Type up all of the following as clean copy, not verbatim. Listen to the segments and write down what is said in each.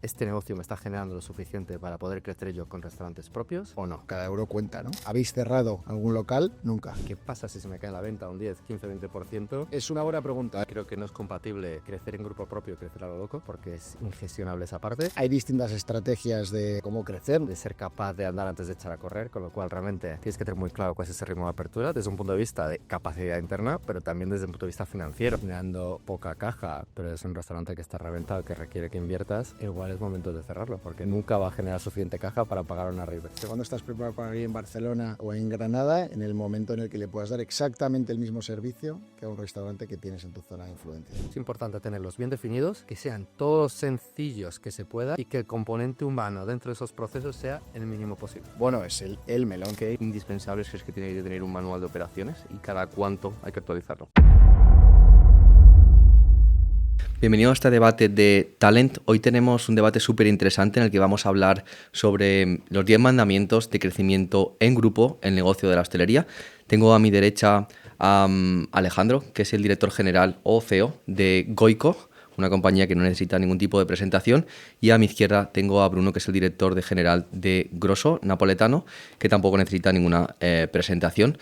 ¿este negocio me está generando lo suficiente para poder crecer yo con restaurantes propios o no? Cada euro cuenta, ¿no? ¿Habéis cerrado algún local? Nunca. ¿Qué pasa si se me cae la venta un 10, 15, 20%? Es una buena pregunta. Creo que no es compatible crecer en grupo propio y crecer a lo loco, porque es ingestionable esa parte. Hay distintas estrategias de cómo crecer. De ser capaz de andar antes de echar a correr, con lo cual realmente tienes que tener muy claro cuál es ese ritmo de apertura desde un punto de vista de capacidad interna, pero también desde un punto de vista financiero. Generando poca caja, pero es un restaurante que está reventado, que requiere que inviertas, igual es momento de cerrarlo, porque nunca va a generar suficiente caja para pagar una reinversión. Cuando estás preparado para ir en Barcelona o en Granada, en el momento en el que le puedas dar exactamente el mismo servicio que a un restaurante que tienes en tu zona de influencia. Es importante tenerlos bien definidos, que sean todos sencillos que se pueda y que el componente humano dentro de esos procesos sea el mínimo posible. Bueno, es el melón. ¿Qué indispensables crees que tiene que tener un manual de operaciones y cada cuánto hay que actualizarlo? Bienvenido a este debate de Talent. Hoy tenemos un debate súper interesante en el que vamos a hablar sobre los 10 mandamientos de crecimiento en grupo en el negocio de la hostelería. Tengo a mi derecha a Alejandro, que es el director general o CEO de Goico, una compañía que no necesita ningún tipo de presentación, y a mi izquierda tengo a Bruno, que es el director general de Grosso Napoletano, que tampoco necesita ninguna presentación.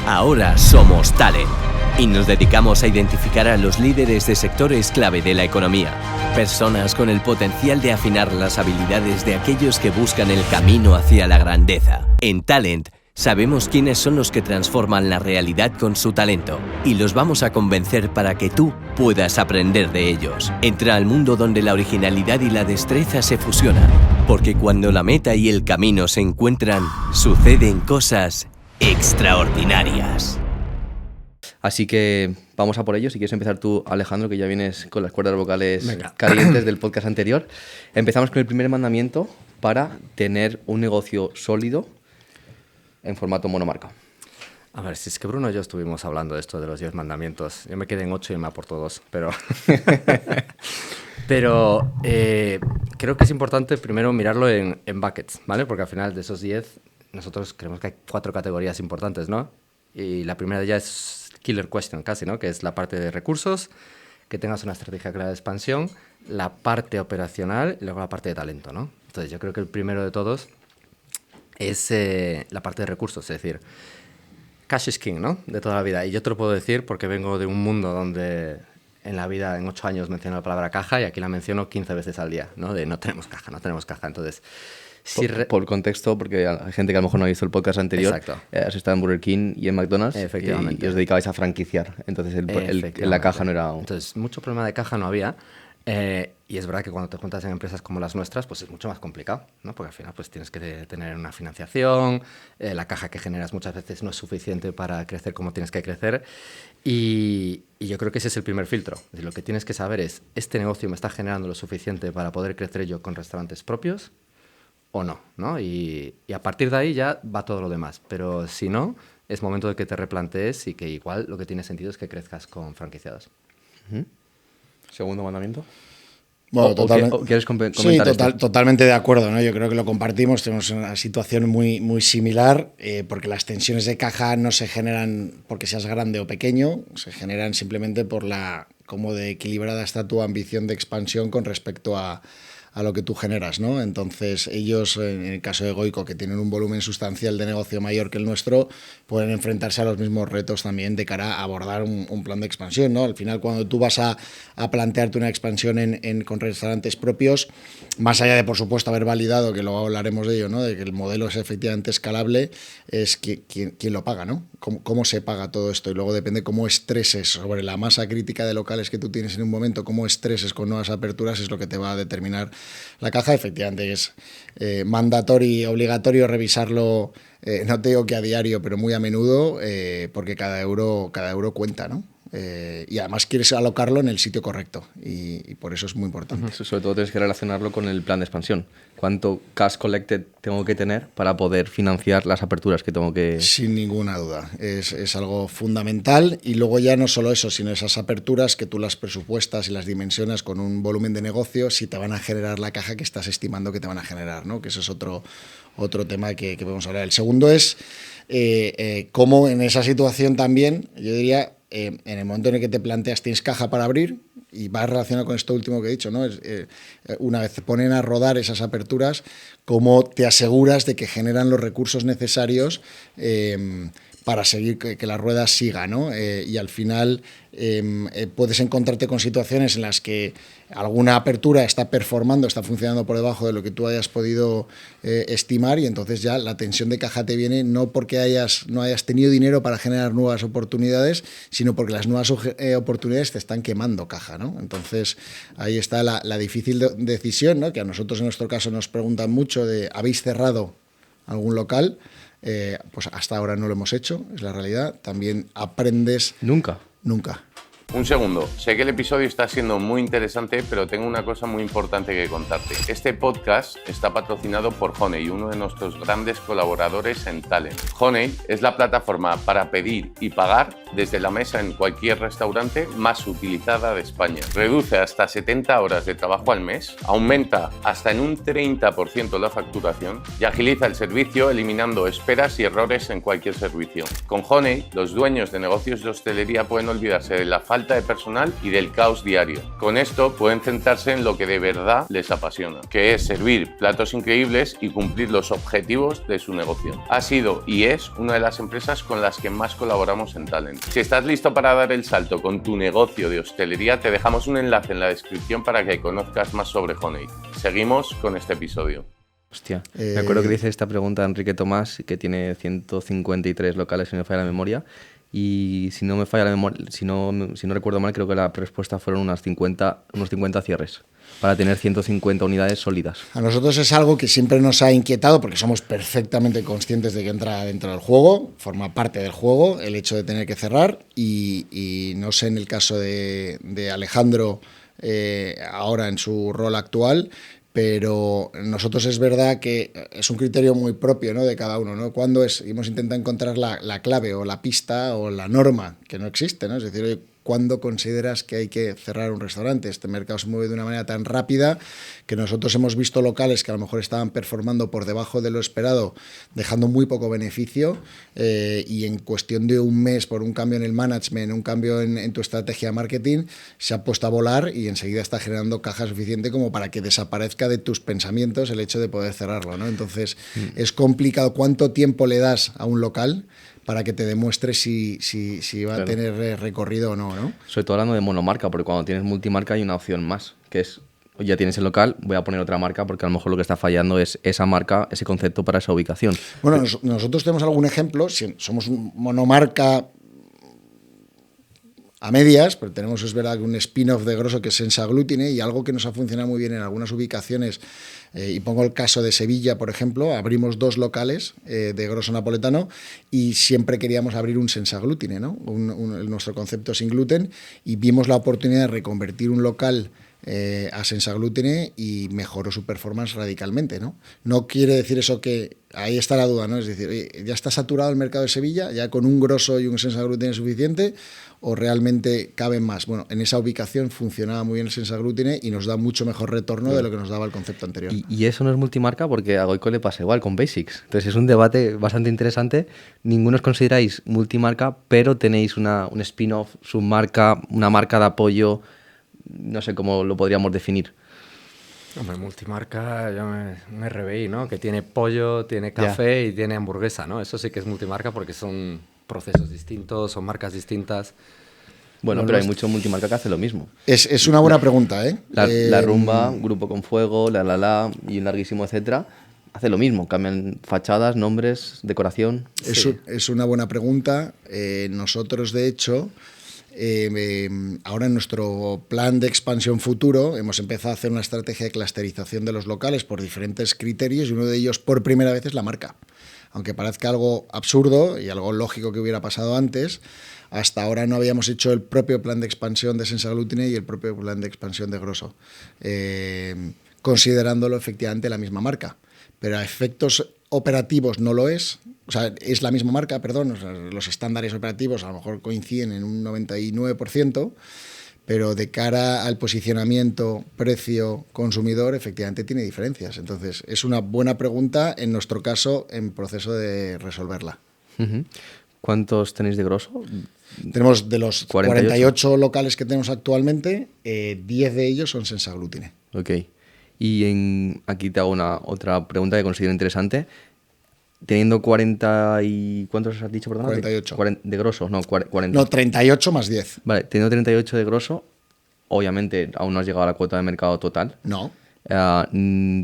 Ahora somos Talent y nos dedicamos a identificar a los líderes de sectores clave de la economía, personas con el potencial de afinar las habilidades de aquellos que buscan el camino hacia la grandeza. En Talent sabemos quiénes son los que transforman la realidad con su talento y los vamos a convencer para que tú puedas aprender de ellos. Entra al mundo donde la originalidad y la destreza se fusionan, porque cuando la meta y el camino se encuentran, suceden cosas extraordinarias. Así que vamos a por ello. Si quieres empezar tú, Alejandro, que ya vienes con las cuerdas vocales calientes del podcast anterior. Empezamos con el primer mandamiento para tener un negocio sólido en formato monomarca. A ver, si es que Bruno y yo estuvimos hablando de esto de los 10 mandamientos. Yo me quedé en 8 y me aportó 2, pero... pero creo que es importante primero mirarlo en buckets, ¿vale? Porque al final de esos 10, nosotros creemos que hay 4 categorías importantes, ¿no? Y la primera de ellas es killer question casi, ¿no? Que es la parte de recursos, que tengas una estrategia clara de expansión, la parte operacional y luego la parte de talento, ¿no? Entonces yo creo que el primero de todos es la parte de recursos, es decir, cash is king, ¿no? De toda la vida. Y yo te lo puedo decir porque vengo de un mundo donde en la vida, en 8 años, menciono la palabra caja y aquí la menciono 15 veces al día, ¿no? De no tenemos caja, no tenemos caja. Entonces, por contexto, porque hay gente que a lo mejor no ha visto el podcast anterior. Exacto. Has estado en Burger King y en McDonald's. Efectivamente. Y os dedicabais a franquiciar. Entonces, la caja no era... Entonces, mucho problema de caja no había. Y es verdad que cuando te juntas en empresas como las nuestras, pues es mucho más complicado, ¿no? Porque al final pues tienes que tener una financiación, la caja que generas muchas veces no es suficiente para crecer como tienes que crecer. Y yo creo que ese es el primer filtro. Es decir, lo que tienes que saber es, ¿este negocio me está generando lo suficiente para poder crecer yo con restaurantes propios o no? ¿No? Y a partir de ahí ya va todo lo demás. Pero si no, es momento de que te replantees y que igual lo que tiene sentido es que crezcas con franquiciados. Uh-huh. ¿Segundo mandamiento? Bueno, ¿Quieres comentar sí, esto? Totalmente de acuerdo, ¿no? Yo creo que lo compartimos, tenemos una situación muy similar, porque las tensiones de caja no se generan porque seas grande o pequeño, se generan simplemente por cómo de equilibrada está tu ambición de expansión con respecto a lo que tú generas, ¿no? Entonces ellos, en el caso de Goico, que tienen un volumen sustancial de negocio mayor que el nuestro, pueden enfrentarse a los mismos retos también de cara a abordar un plan de expansión, ¿no? Al final, cuando tú vas a plantearte una expansión con restaurantes propios, más allá de, por supuesto, haber validado, que luego hablaremos de ello, ¿no? De que el modelo es efectivamente escalable, es quién lo paga, ¿no? ¿Cómo se paga todo esto? Y luego depende cómo estreses sobre la masa crítica de locales que tú tienes en un momento, cómo estreses con nuevas aperturas, es lo que te va a determinar la caja. Efectivamente es mandatorio, obligatorio revisarlo, no te digo que a diario, pero muy a menudo, porque cada euro cuenta, ¿no? Y además quieres alocarlo en el sitio correcto y por eso es muy importante. Sobre todo tienes que relacionarlo con el plan de expansión. ¿Cuánto cash collected tengo que tener para poder financiar las aperturas que tengo que...? Sin ninguna duda, es algo fundamental. Y luego ya no solo eso, sino esas aperturas que tú las presupuestas y las dimensionas con un volumen de negocio, si te van a generar la caja que estás estimando que te van a generar, ¿no? Que eso es otro tema que podemos hablar. El segundo es cómo en esa situación también, yo diría, en el momento en el que te planteas, ¿tienes caja para abrir? y va relacionado con esto último que he dicho, ¿no? Una vez se ponen a rodar esas aperturas, cómo te aseguras de que generan los recursos necesarios para seguir que la rueda siga, ¿no? Y al final puedes encontrarte con situaciones en las que alguna apertura está performando, está funcionando por debajo de lo que tú hayas podido estimar, y entonces ya la tensión de caja te viene no porque no hayas tenido dinero para generar nuevas oportunidades, sino porque las nuevas oportunidades te están quemando caja, ¿no? Entonces ahí está la difícil decisión, ¿no? Que a nosotros en nuestro caso nos preguntan mucho de ¿habéis cerrado algún local? Pues hasta ahora no lo hemos hecho, es la realidad. También aprendes... Nunca. Un segundo, sé que el episodio está siendo muy interesante, pero tengo una cosa muy importante que contarte. Este podcast está patrocinado por Honey, uno de nuestros grandes colaboradores en Talent. Honey es la plataforma para pedir y pagar desde la mesa en cualquier restaurante más utilizada de España. Reduce hasta 70 horas de trabajo al mes, aumenta hasta en un 30% la facturación y agiliza el servicio eliminando esperas y errores en cualquier servicio. Con Honey, los dueños de negocios de hostelería pueden olvidarse de la falta de personal y del caos diario. Con esto pueden centrarse en lo que de verdad les apasiona, que es servir platos increíbles y cumplir los objetivos de su negocio. Ha sido y es una de las empresas con las que más colaboramos en Talent. Si estás listo para dar el salto con tu negocio de hostelería, te dejamos un enlace en la descripción para que conozcas más sobre Honey. Seguimos con este episodio. Hostia, me acuerdo que dice esta pregunta Enrique Tomás, que tiene 153 locales, si no me falla la memoria. Y si no me falla la memoria, si no recuerdo mal, creo que la respuesta fueron unos 50 cierres para tener 150 unidades sólidas. A nosotros es algo que siempre nos ha inquietado porque somos perfectamente conscientes de que entra dentro del juego, forma parte del juego el hecho de tener que cerrar, y no sé en el caso de Alejandro ahora en su rol actual, pero nosotros es verdad que es un criterio muy propio, ¿no?, de cada uno, ¿no? Cuando hemos intentado encontrar la clave o la pista o la norma, que no existe, ¿no? Es decir, oye, ¿cuándo consideras que hay que cerrar un restaurante? Este mercado se mueve de una manera tan rápida que nosotros hemos visto locales que a lo mejor estaban performando por debajo de lo esperado, dejando muy poco beneficio, y en cuestión de un mes, por un cambio en el management, un cambio en tu estrategia de marketing, se ha puesto a volar y enseguida está generando caja suficiente como para que desaparezca de tus pensamientos el hecho de poder cerrarlo, ¿no? Entonces, es complicado. ¿Cuánto tiempo le das a un local para que te demuestre si va a tener recorrido o no, ¿no? Sobre todo hablando de monomarca, porque cuando tienes multimarca hay una opción más, que es, ya tienes el local, voy a poner otra marca, porque a lo mejor lo que está fallando es esa marca, ese concepto para esa ubicación. Bueno, nosotros tenemos algún ejemplo, somos un monomarca a medias, pero tenemos, es verdad, un spin-off de Grosso que es Senza Glutine, y algo que nos ha funcionado muy bien en algunas ubicaciones, y pongo el caso de Sevilla, por ejemplo, abrimos 2 locales de Grosso napoletano y siempre queríamos abrir un Senza Glutine, ¿no? Nuestro concepto sin gluten, y vimos la oportunidad de reconvertir un local a Senza Glutine y mejoró su performance radicalmente, ¿no? No quiere decir eso que... Ahí está la duda, ¿no? Es decir, oye, ¿ya está saturado el mercado de Sevilla? ¿Ya con un Grosso y un Senza Glutine es suficiente? ¿O realmente caben más? Bueno, en esa ubicación funcionaba muy bien el Senza Glutine y nos da mucho mejor retorno de lo que nos daba el concepto anterior. Y eso no es multimarca, porque a Goico le pasa igual con Basics. Entonces es un debate bastante interesante. Ninguno os consideráis multimarca, pero tenéis un spin-off, submarca, una marca de apoyo, no sé cómo lo podríamos definir. Hombre, multimarca, yo me reveí, ¿no? Que tiene pollo, tiene café y tiene hamburguesa, ¿no? Eso sí que es multimarca porque son procesos distintos, son marcas distintas. Bueno, pero hay mucho multimarca que hace lo mismo. Es una buena pregunta, ¿eh? La Rumba, Grupo con Fuego, La y un larguísimo etcétera, hace lo mismo, cambian fachadas, nombres, decoración. Es una buena pregunta. Nosotros, de hecho... ahora en nuestro plan de expansión futuro hemos empezado a hacer una estrategia de clusterización de los locales por diferentes criterios, y uno de ellos por primera vez es la marca. Aunque parezca algo absurdo y algo lógico que hubiera pasado antes, hasta ahora no habíamos hecho el propio plan de expansión de Senza Glutine y el propio plan de expansión de Grosso, considerándolo efectivamente la misma marca. Pero a efectos operativos no lo es. O sea, es la misma marca, perdón, o sea, los estándares operativos a lo mejor coinciden en un 99%, pero de cara al posicionamiento, precio, consumidor, efectivamente tiene diferencias. Entonces, es una buena pregunta, en nuestro caso, en proceso de resolverla. Uh-huh. ¿Cuántos tenéis de grosso? Tenemos de los 48. 48 locales que tenemos actualmente, 10 de ellos son Sensaglutine. Ok. Y aquí te hago otra pregunta que considero interesante. Teniendo 40 y... ¿Cuántos has dicho, perdón? 48. De grosso, no, 40. No, 38 más 10. Vale, teniendo 38 de grosso, obviamente aún no has llegado a la cuota de mercado total. No.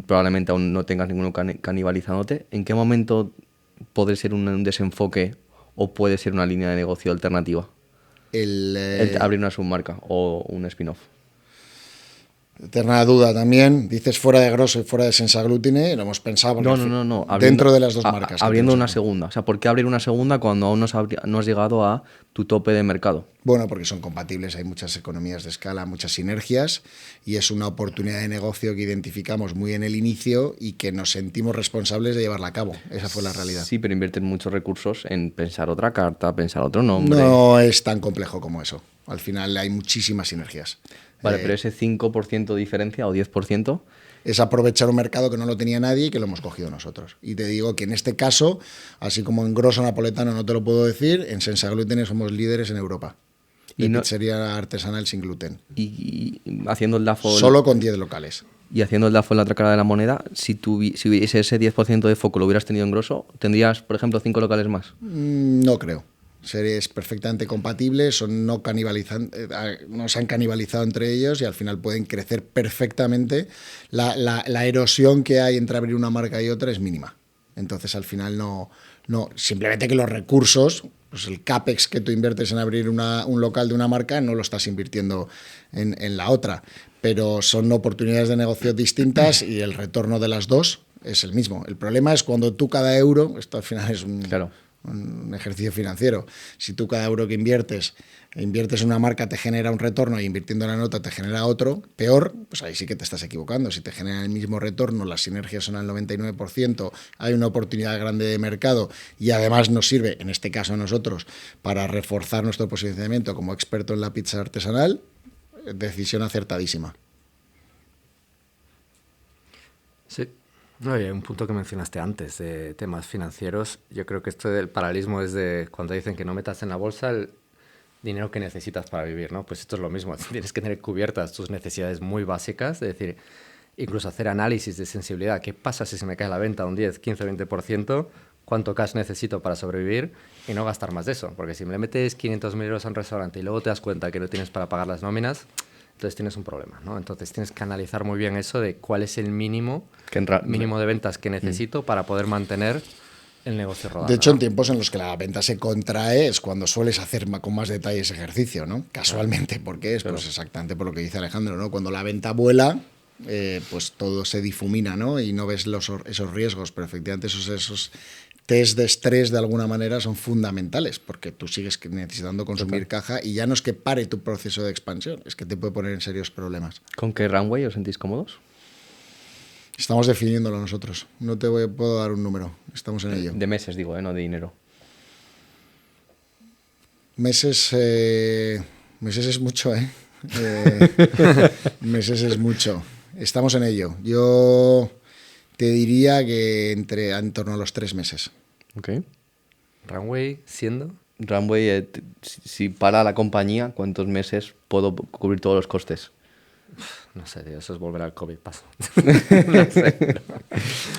Probablemente aún no tengas ninguno canibalizándote. ¿En qué momento puede ser un desenfoque o puede ser una línea de negocio alternativa? El abrir una submarca o un spin-off. Eterna duda también. Dices fuera de grosso y fuera de Sensaglutine. Lo hemos pensado. Porque No. Dentro de las dos marcas. Abriendo una segunda. O sea, ¿por qué abrir una segunda cuando aún no has llegado a tu tope de mercado? Bueno, porque son compatibles, hay muchas economías de escala, muchas sinergias y es una oportunidad de negocio que identificamos muy en el inicio y que nos sentimos responsables de llevarla a cabo. Esa fue la realidad. Sí, pero invierten muchos recursos en pensar otra carta, pensar otro nombre. No es tan complejo como eso. Al final hay muchísimas sinergias. Vale, pero ese 5% de diferencia o 10%... Es aprovechar un mercado que no lo tenía nadie y que lo hemos cogido nosotros. Y te digo que en este caso, así como en grosso napoletano no te lo puedo decir, en Sensaglutine somos líderes en Europa. De pizzería artesanal sin gluten. Y haciendo el DAFO... Solo con 10 locales. Y haciendo el DAFO en la otra cara de la moneda, si hubiese ese 10% de foco lo hubieras tenido en grosso, ¿tendrías, por ejemplo, 5 locales más? No creo. Series perfectamente compatibles, no se han canibalizado entre ellos y al final pueden crecer perfectamente. La erosión que hay entre abrir una marca y otra es mínima. Entonces al final no simplemente que los recursos, pues el CAPEX que tú inviertes en abrir un local de una marca no lo estás invirtiendo en la otra. Pero son oportunidades de negocio distintas y el retorno de las dos es el mismo. El problema es cuando tú cada euro, esto al final es un ejercicio financiero. Si tú cada euro que inviertes en una marca te genera un retorno y invirtiendo en la nota te genera otro, peor, pues ahí sí que te estás equivocando. Si te genera el mismo retorno, las sinergias son al 99%, hay una oportunidad grande de mercado y además nos sirve, en este caso a nosotros, para reforzar nuestro posicionamiento como experto en la pizza artesanal, decisión acertadísima. Sí. No, y hay un punto que mencionaste antes de temas financieros. Yo creo que esto del paralelismo es de cuando dicen que no metas en la bolsa el dinero que necesitas para vivir, ¿no? Pues esto es lo mismo. Tienes que tener cubiertas tus necesidades muy básicas, es decir, incluso hacer análisis de sensibilidad. ¿Qué pasa si se me cae la venta un 10, 15, 20%? ¿Cuánto cash necesito para sobrevivir? Y no gastar más de eso. Porque si me metes 500.000 euros a un restaurante y luego te das cuenta que no tienes para pagar las nóminas, entonces tienes un problema, ¿no? Entonces tienes que analizar muy bien eso de cuál es el mínimo de ventas que necesito para poder mantener el negocio rodando. De hecho, en tiempos en los que la venta se contrae es cuando sueles hacer con más detalle ese ejercicio, ¿no? Casualmente, ¿por qué es? Pues exactamente por lo que dice Alejandro, ¿no? Cuando la venta vuela, pues todo se difumina, ¿no? Y no ves esos riesgos, pero efectivamente esos test de estrés de alguna manera son fundamentales porque tú sigues necesitando consumir caja y ya no es que pare tu proceso de expansión, es que te puede poner en serios problemas. ¿Con qué runway os sentís cómodos? Estamos definiéndolo nosotros. No te puedo dar un número. Estamos en ello. De meses, digo, no de dinero. Meses es mucho, ¿eh? Meses es mucho. Estamos en ello. Yo te diría que en torno a los 3 meses. Ok. ¿Runway siendo? Runway, si para la compañía, ¿cuántos meses puedo cubrir todos los costes? No sé, tío, eso es volver al COVID, paso. No sé.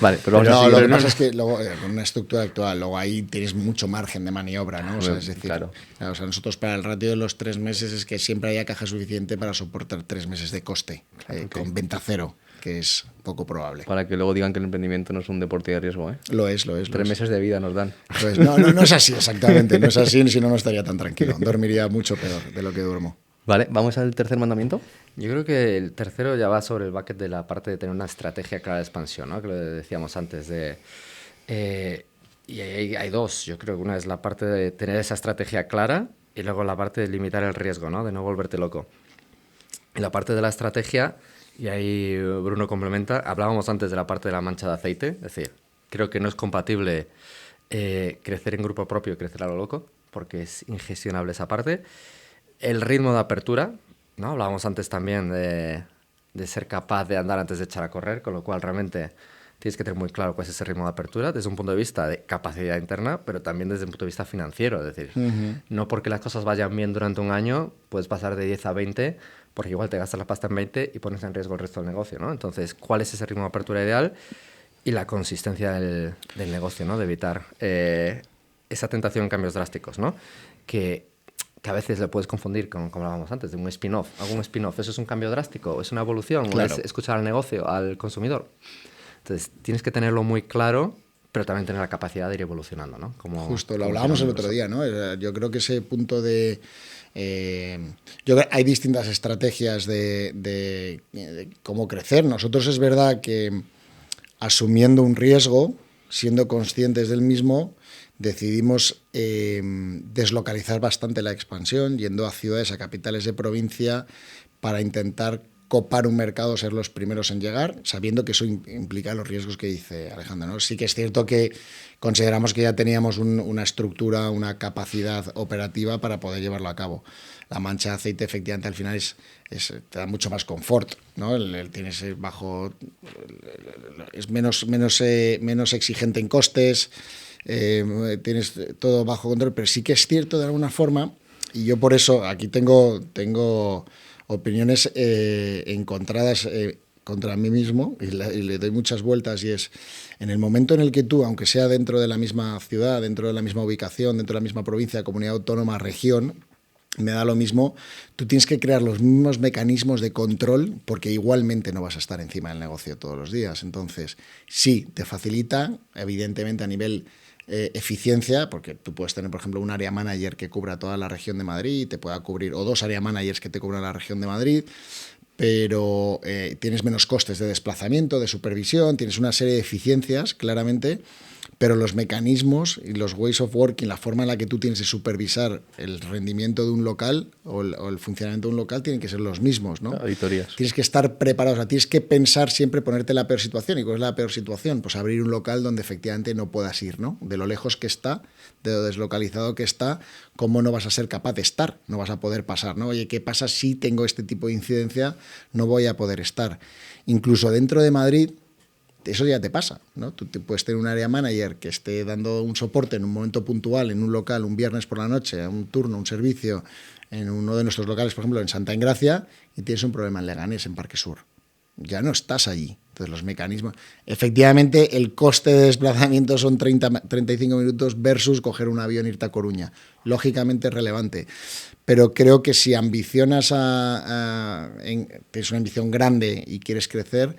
Vale, pero vamos a seguir. Lo que pasa es que luego, con una estructura actual, luego ahí tienes mucho margen de maniobra, ¿no? O sea, es decir, claro. O sea, nosotros para el ratio de los 3 meses es que siempre haya caja suficiente para soportar 3 meses de coste, con venta cero, que es poco probable. Para que luego digan que el emprendimiento no es un deporte de riesgo, ¿eh? Lo es. 3 meses de vida nos dan. Pues no es así exactamente, no es así, si no estaría tan tranquilo, dormiría mucho peor de lo que duermo. Vale, vamos al tercer mandamiento. Yo creo que el tercero ya va sobre el bucket de la parte de tener una estrategia clara de expansión, ¿no? Que lo decíamos antes y hay dos. Yo creo que una es la parte de tener esa estrategia clara y luego la parte de limitar el riesgo, ¿no? De no volverte loco. Y la parte de la estrategia, y ahí Bruno complementa, hablábamos antes de la parte de la mancha de aceite, es decir, creo que no es compatible crecer en grupo propio y crecer a lo loco, porque es ingestionable esa parte. El ritmo de apertura, ¿no? Hablábamos antes también de ser capaz de andar antes de echar a correr, con lo cual realmente tienes que tener muy claro cuál es ese ritmo de apertura desde un punto de vista de capacidad interna, pero también desde un punto de vista financiero. Es decir, no porque las cosas vayan bien durante un año, puedes pasar de 10 a 20, porque igual te gastas la pasta en 20 y pones en riesgo el resto del negocio, ¿no? Entonces, ¿cuál es ese ritmo de apertura ideal? Y la consistencia del negocio, ¿no? De evitar esa tentación en cambios drásticos, ¿no? Que a veces le puedes confundir con, como hablábamos antes, de un spin-off. ¿Algún spin-off? ¿Eso es un cambio drástico? ¿Es una evolución? Claro. ¿O es escuchar al negocio, al consumidor? Entonces, tienes que tenerlo muy claro, pero también tener la capacidad de ir evolucionando, ¿no? Justo, lo hablábamos el otro día, ¿no? Yo creo que ese punto de... yo creo, hay distintas estrategias de cómo crecer. Nosotros es verdad que asumiendo un riesgo, siendo conscientes del mismo, decidimos deslocalizar bastante la expansión, yendo a ciudades, a capitales de provincia, para intentar copar un mercado, ser los primeros en llegar, sabiendo que eso implica los riesgos que dice Alejandro, ¿no? Sí que es cierto que consideramos que ya teníamos una estructura, una capacidad operativa para poder llevarlo a cabo. La mancha de aceite efectivamente al final te da mucho más confort, ¿no? Tienes bajo, es menos exigente en costes, tienes todo bajo control, pero sí que es cierto de alguna forma, y yo por eso aquí tengo opiniones encontradas contra mí mismo y le doy muchas vueltas, y es en el momento en el que tú, aunque sea dentro de la misma ciudad, dentro de la misma ubicación, dentro de la misma provincia, comunidad autónoma, región, me da lo mismo, tú tienes que crear los mismos mecanismos de control porque igualmente no vas a estar encima del negocio todos los días. Entonces, sí, te facilita, evidentemente a nivel eficiencia, porque tú puedes tener, por ejemplo, un área manager que cubra toda la región de Madrid, te pueda cubrir, o dos área managers que te cubran la región de Madrid, pero tienes menos costes de desplazamiento, de supervisión, tienes una serie de eficiencias, claramente, pero los mecanismos y los ways of working, la forma en la que tú tienes de supervisar el rendimiento de un local o el funcionamiento de un local tienen que ser los mismos, ¿no? Auditorías. Tienes que estar preparado, o sea, tienes que pensar siempre, ponerte en la peor situación. ¿Y cuál es la peor situación? Pues abrir un local donde efectivamente no puedas ir, ¿no? De lo lejos que está, de lo deslocalizado que está, ¿cómo no vas a ser capaz de estar? No vas a poder pasar, ¿no? Oye, ¿qué pasa si tengo este tipo de incidencia? No voy a poder estar. Incluso dentro de Madrid, eso ya te pasa, ¿no? Tú puedes tener un área manager que esté dando un soporte en un momento puntual, en un local, un viernes por la noche, un turno, un servicio, en uno de nuestros locales, por ejemplo, en Santa Engracia, y tienes un problema en Leganés, en Parque Sur. Ya no estás allí. Entonces, los mecanismos... Efectivamente, el coste de desplazamiento son 35 minutos versus coger un avión e irte a Coruña. Lógicamente es relevante. Pero creo que si ambicionas tienes una ambición grande y quieres crecer...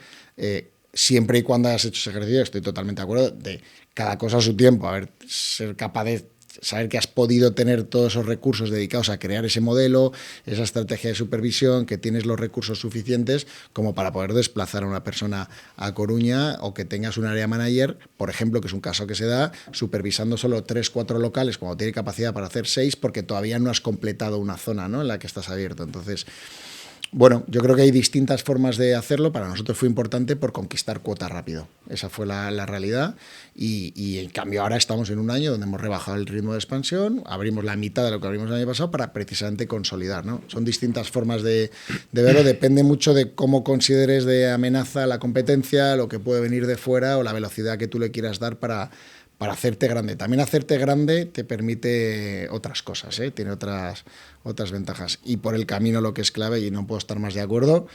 siempre y cuando hayas hecho ese ejercicio, estoy totalmente de acuerdo, de cada cosa a su tiempo, ser capaz de saber que has podido tener todos esos recursos dedicados a crear ese modelo, esa estrategia de supervisión, que tienes los recursos suficientes como para poder desplazar a una persona a Coruña, o que tengas un área manager, por ejemplo, que es un caso que se da, supervisando solo 3-4 locales cuando tiene capacidad para hacer 6, porque todavía no has completado una zona, ¿no?, en la que estás abierto. Entonces, bueno, yo creo que hay distintas formas de hacerlo. Para nosotros fue importante por conquistar cuota rápido. Esa fue la realidad. Y en cambio ahora estamos en un año donde hemos rebajado el ritmo de expansión, abrimos la mitad de lo que abrimos el año pasado para precisamente consolidar, ¿no? Son distintas formas de verlo. Depende mucho de cómo consideres de amenaza la competencia, lo que puede venir de fuera o la velocidad que tú le quieras dar para hacerte grande. También hacerte grande te permite otras cosas, ¿eh? Tiene otras ventajas. Y por el camino lo que es clave, y no puedo estar más de acuerdo,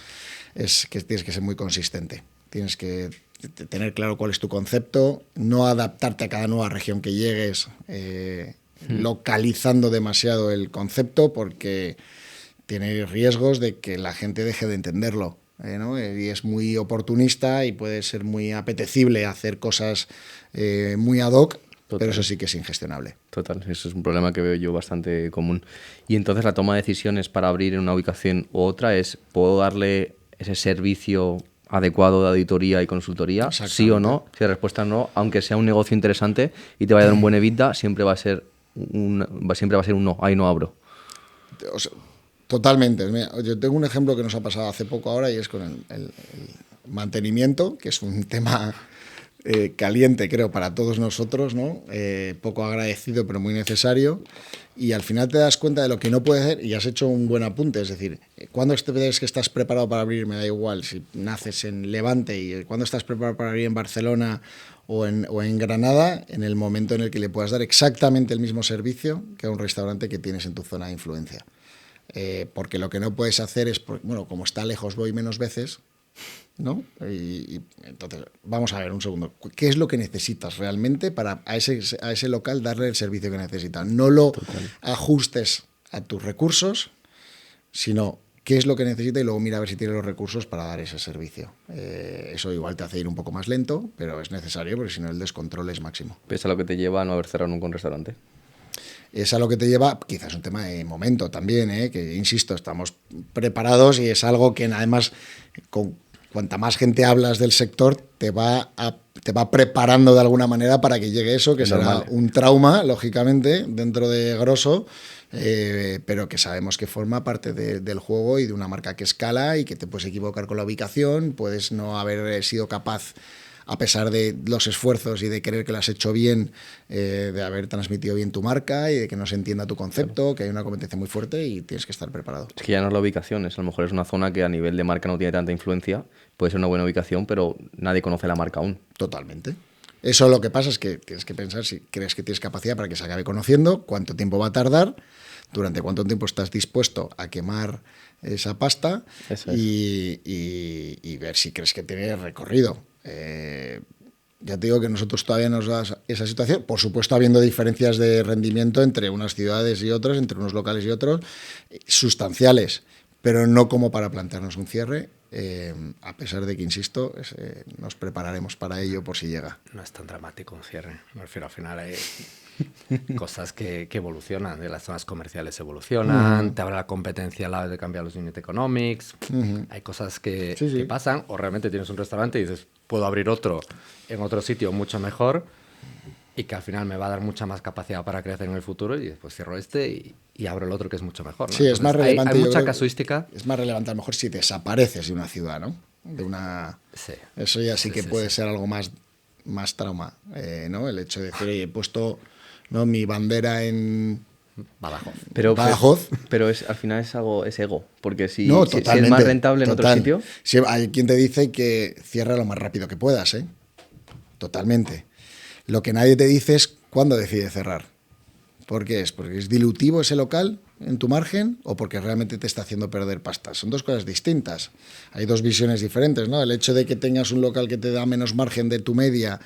es que tienes que ser muy consistente. Tienes que tener claro cuál es tu concepto, no adaptarte a cada nueva región que llegues, localizando demasiado el concepto, porque tiene riesgos de que la gente deje de entenderlo. ¿No? Y es muy oportunista y puede ser muy apetecible hacer cosas muy ad hoc, total. Pero eso sí que es ingestionable. Total, eso es un problema que veo yo bastante común. Y entonces la toma de decisiones para abrir en una ubicación u otra es, ¿puedo darle ese servicio adecuado de auditoría y consultoría? Sí o no. Si la respuesta es no, aunque sea un negocio interesante y te vaya a dar un buen EBITDA, siempre va a ser un no, ahí no abro. O sea, totalmente. Mira, yo tengo un ejemplo que nos ha pasado hace poco ahora, y es con el mantenimiento, que es un tema caliente, creo, para todos nosotros, ¿no? Poco agradecido, pero muy necesario. Y al final te das cuenta de lo que no puedes hacer y has hecho un buen apunte. Es decir, cuando ves que estás preparado para abrir, me da igual si naces en Levante y cuando estás preparado para abrir en Barcelona o en Granada, en el momento en el que le puedas dar exactamente el mismo servicio que a un restaurante que tienes en tu zona de influencia. Porque lo que no puedes hacer es, bueno, como está lejos voy menos veces, ¿no? Y entonces, vamos a ver un segundo. ¿Qué es lo que necesitas realmente para a ese local darle el servicio que necesita? No lo ajustes a tus recursos, sino qué es lo que necesita y luego mira a ver si tiene los recursos para dar ese servicio. Eso igual te hace ir un poco más lento, pero es necesario porque si no el descontrol es máximo. ¿Pesa lo que te lleva a no haber cerrado nunca un restaurante? Es a lo que te lleva, quizás un tema de momento también, que insisto, estamos preparados y es algo que además, cuanta más gente hablas del sector, te va preparando de alguna manera para que llegue eso, que será normal. Un trauma, lógicamente, dentro de Grosso, pero que sabemos que forma parte del juego y de una marca que escala y que te puedes equivocar con la ubicación, puedes no haber sido capaz, a pesar de los esfuerzos y de creer que lo has hecho bien, de haber transmitido bien tu marca y de que no se entienda tu concepto, que hay una competencia muy fuerte y tienes que estar preparado. Es que ya no es la ubicación, a lo mejor es una zona que a nivel de marca no tiene tanta influencia, puede ser una buena ubicación, pero nadie conoce la marca aún. Totalmente. Eso lo que pasa es que tienes que pensar si crees que tienes capacidad para que se acabe conociendo, cuánto tiempo va a tardar, durante cuánto tiempo estás dispuesto a quemar esa pasta y ver si crees que tiene recorrido. Ya te digo que nosotros todavía nos da esa situación, por supuesto habiendo diferencias de rendimiento entre unas ciudades y otras, entre unos locales y otros, sustanciales, pero no como para plantearnos un cierre, a pesar de que, insisto, nos prepararemos para ello por si llega. No es tan dramático un cierre, me refiero, al final hay cosas que evolucionan, de las zonas comerciales evolucionan, te abre la competencia a la vez de cambiar los unit economics, hay cosas que pasan, o realmente tienes un restaurante y dices, puedo abrir otro en otro sitio mucho mejor y que al final me va a dar mucha más capacidad para crecer en el futuro y después cierro y abro el otro que es mucho mejor, ¿no? Sí, entonces, es más relevante. Hay mucha casuística. Es más relevante a lo mejor si desapareces de una ciudad, ¿no? Eso ya sí que puede ser algo más trauma, ¿no? El hecho de decir, oye, he puesto, ¿no?, mi bandera en Badajoz. Badajoz. Pero al final es ego, porque si es más rentable en otro sitio. Sí, hay quien te dice que cierra lo más rápido que puedas, ¿eh? Totalmente. Lo que nadie te dice es cuándo decide cerrar. ¿Por qué es? ¿Porque es dilutivo ese local en tu margen o porque realmente te está haciendo perder pasta? Son dos cosas distintas. Hay dos visiones diferentes, ¿no? El hecho de que tengas un local que te da menos margen de tu media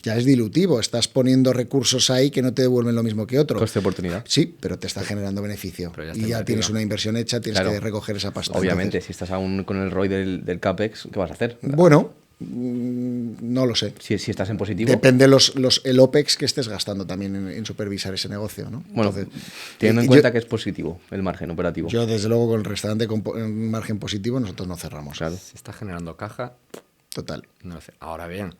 ya es dilutivo. Estás poniendo recursos ahí que no te devuelven lo mismo que otro. Coste de oportunidad. Sí, pero te está generando beneficio. Y ya tienes una inversión hecha, tienes que recoger esa pasta. Obviamente, si estás aún con el ROI del CAPEX, ¿qué vas a hacer? Bueno, no lo sé. Si estás en positivo. Depende el OPEX que estés gastando también en supervisar ese negocio, ¿no? Bueno, entonces, teniendo en cuenta que es positivo el margen operativo. Yo, desde luego, con el restaurante con margen positivo, nosotros no cerramos. Claro. Si está generando caja, total. No sé. Ahora bien,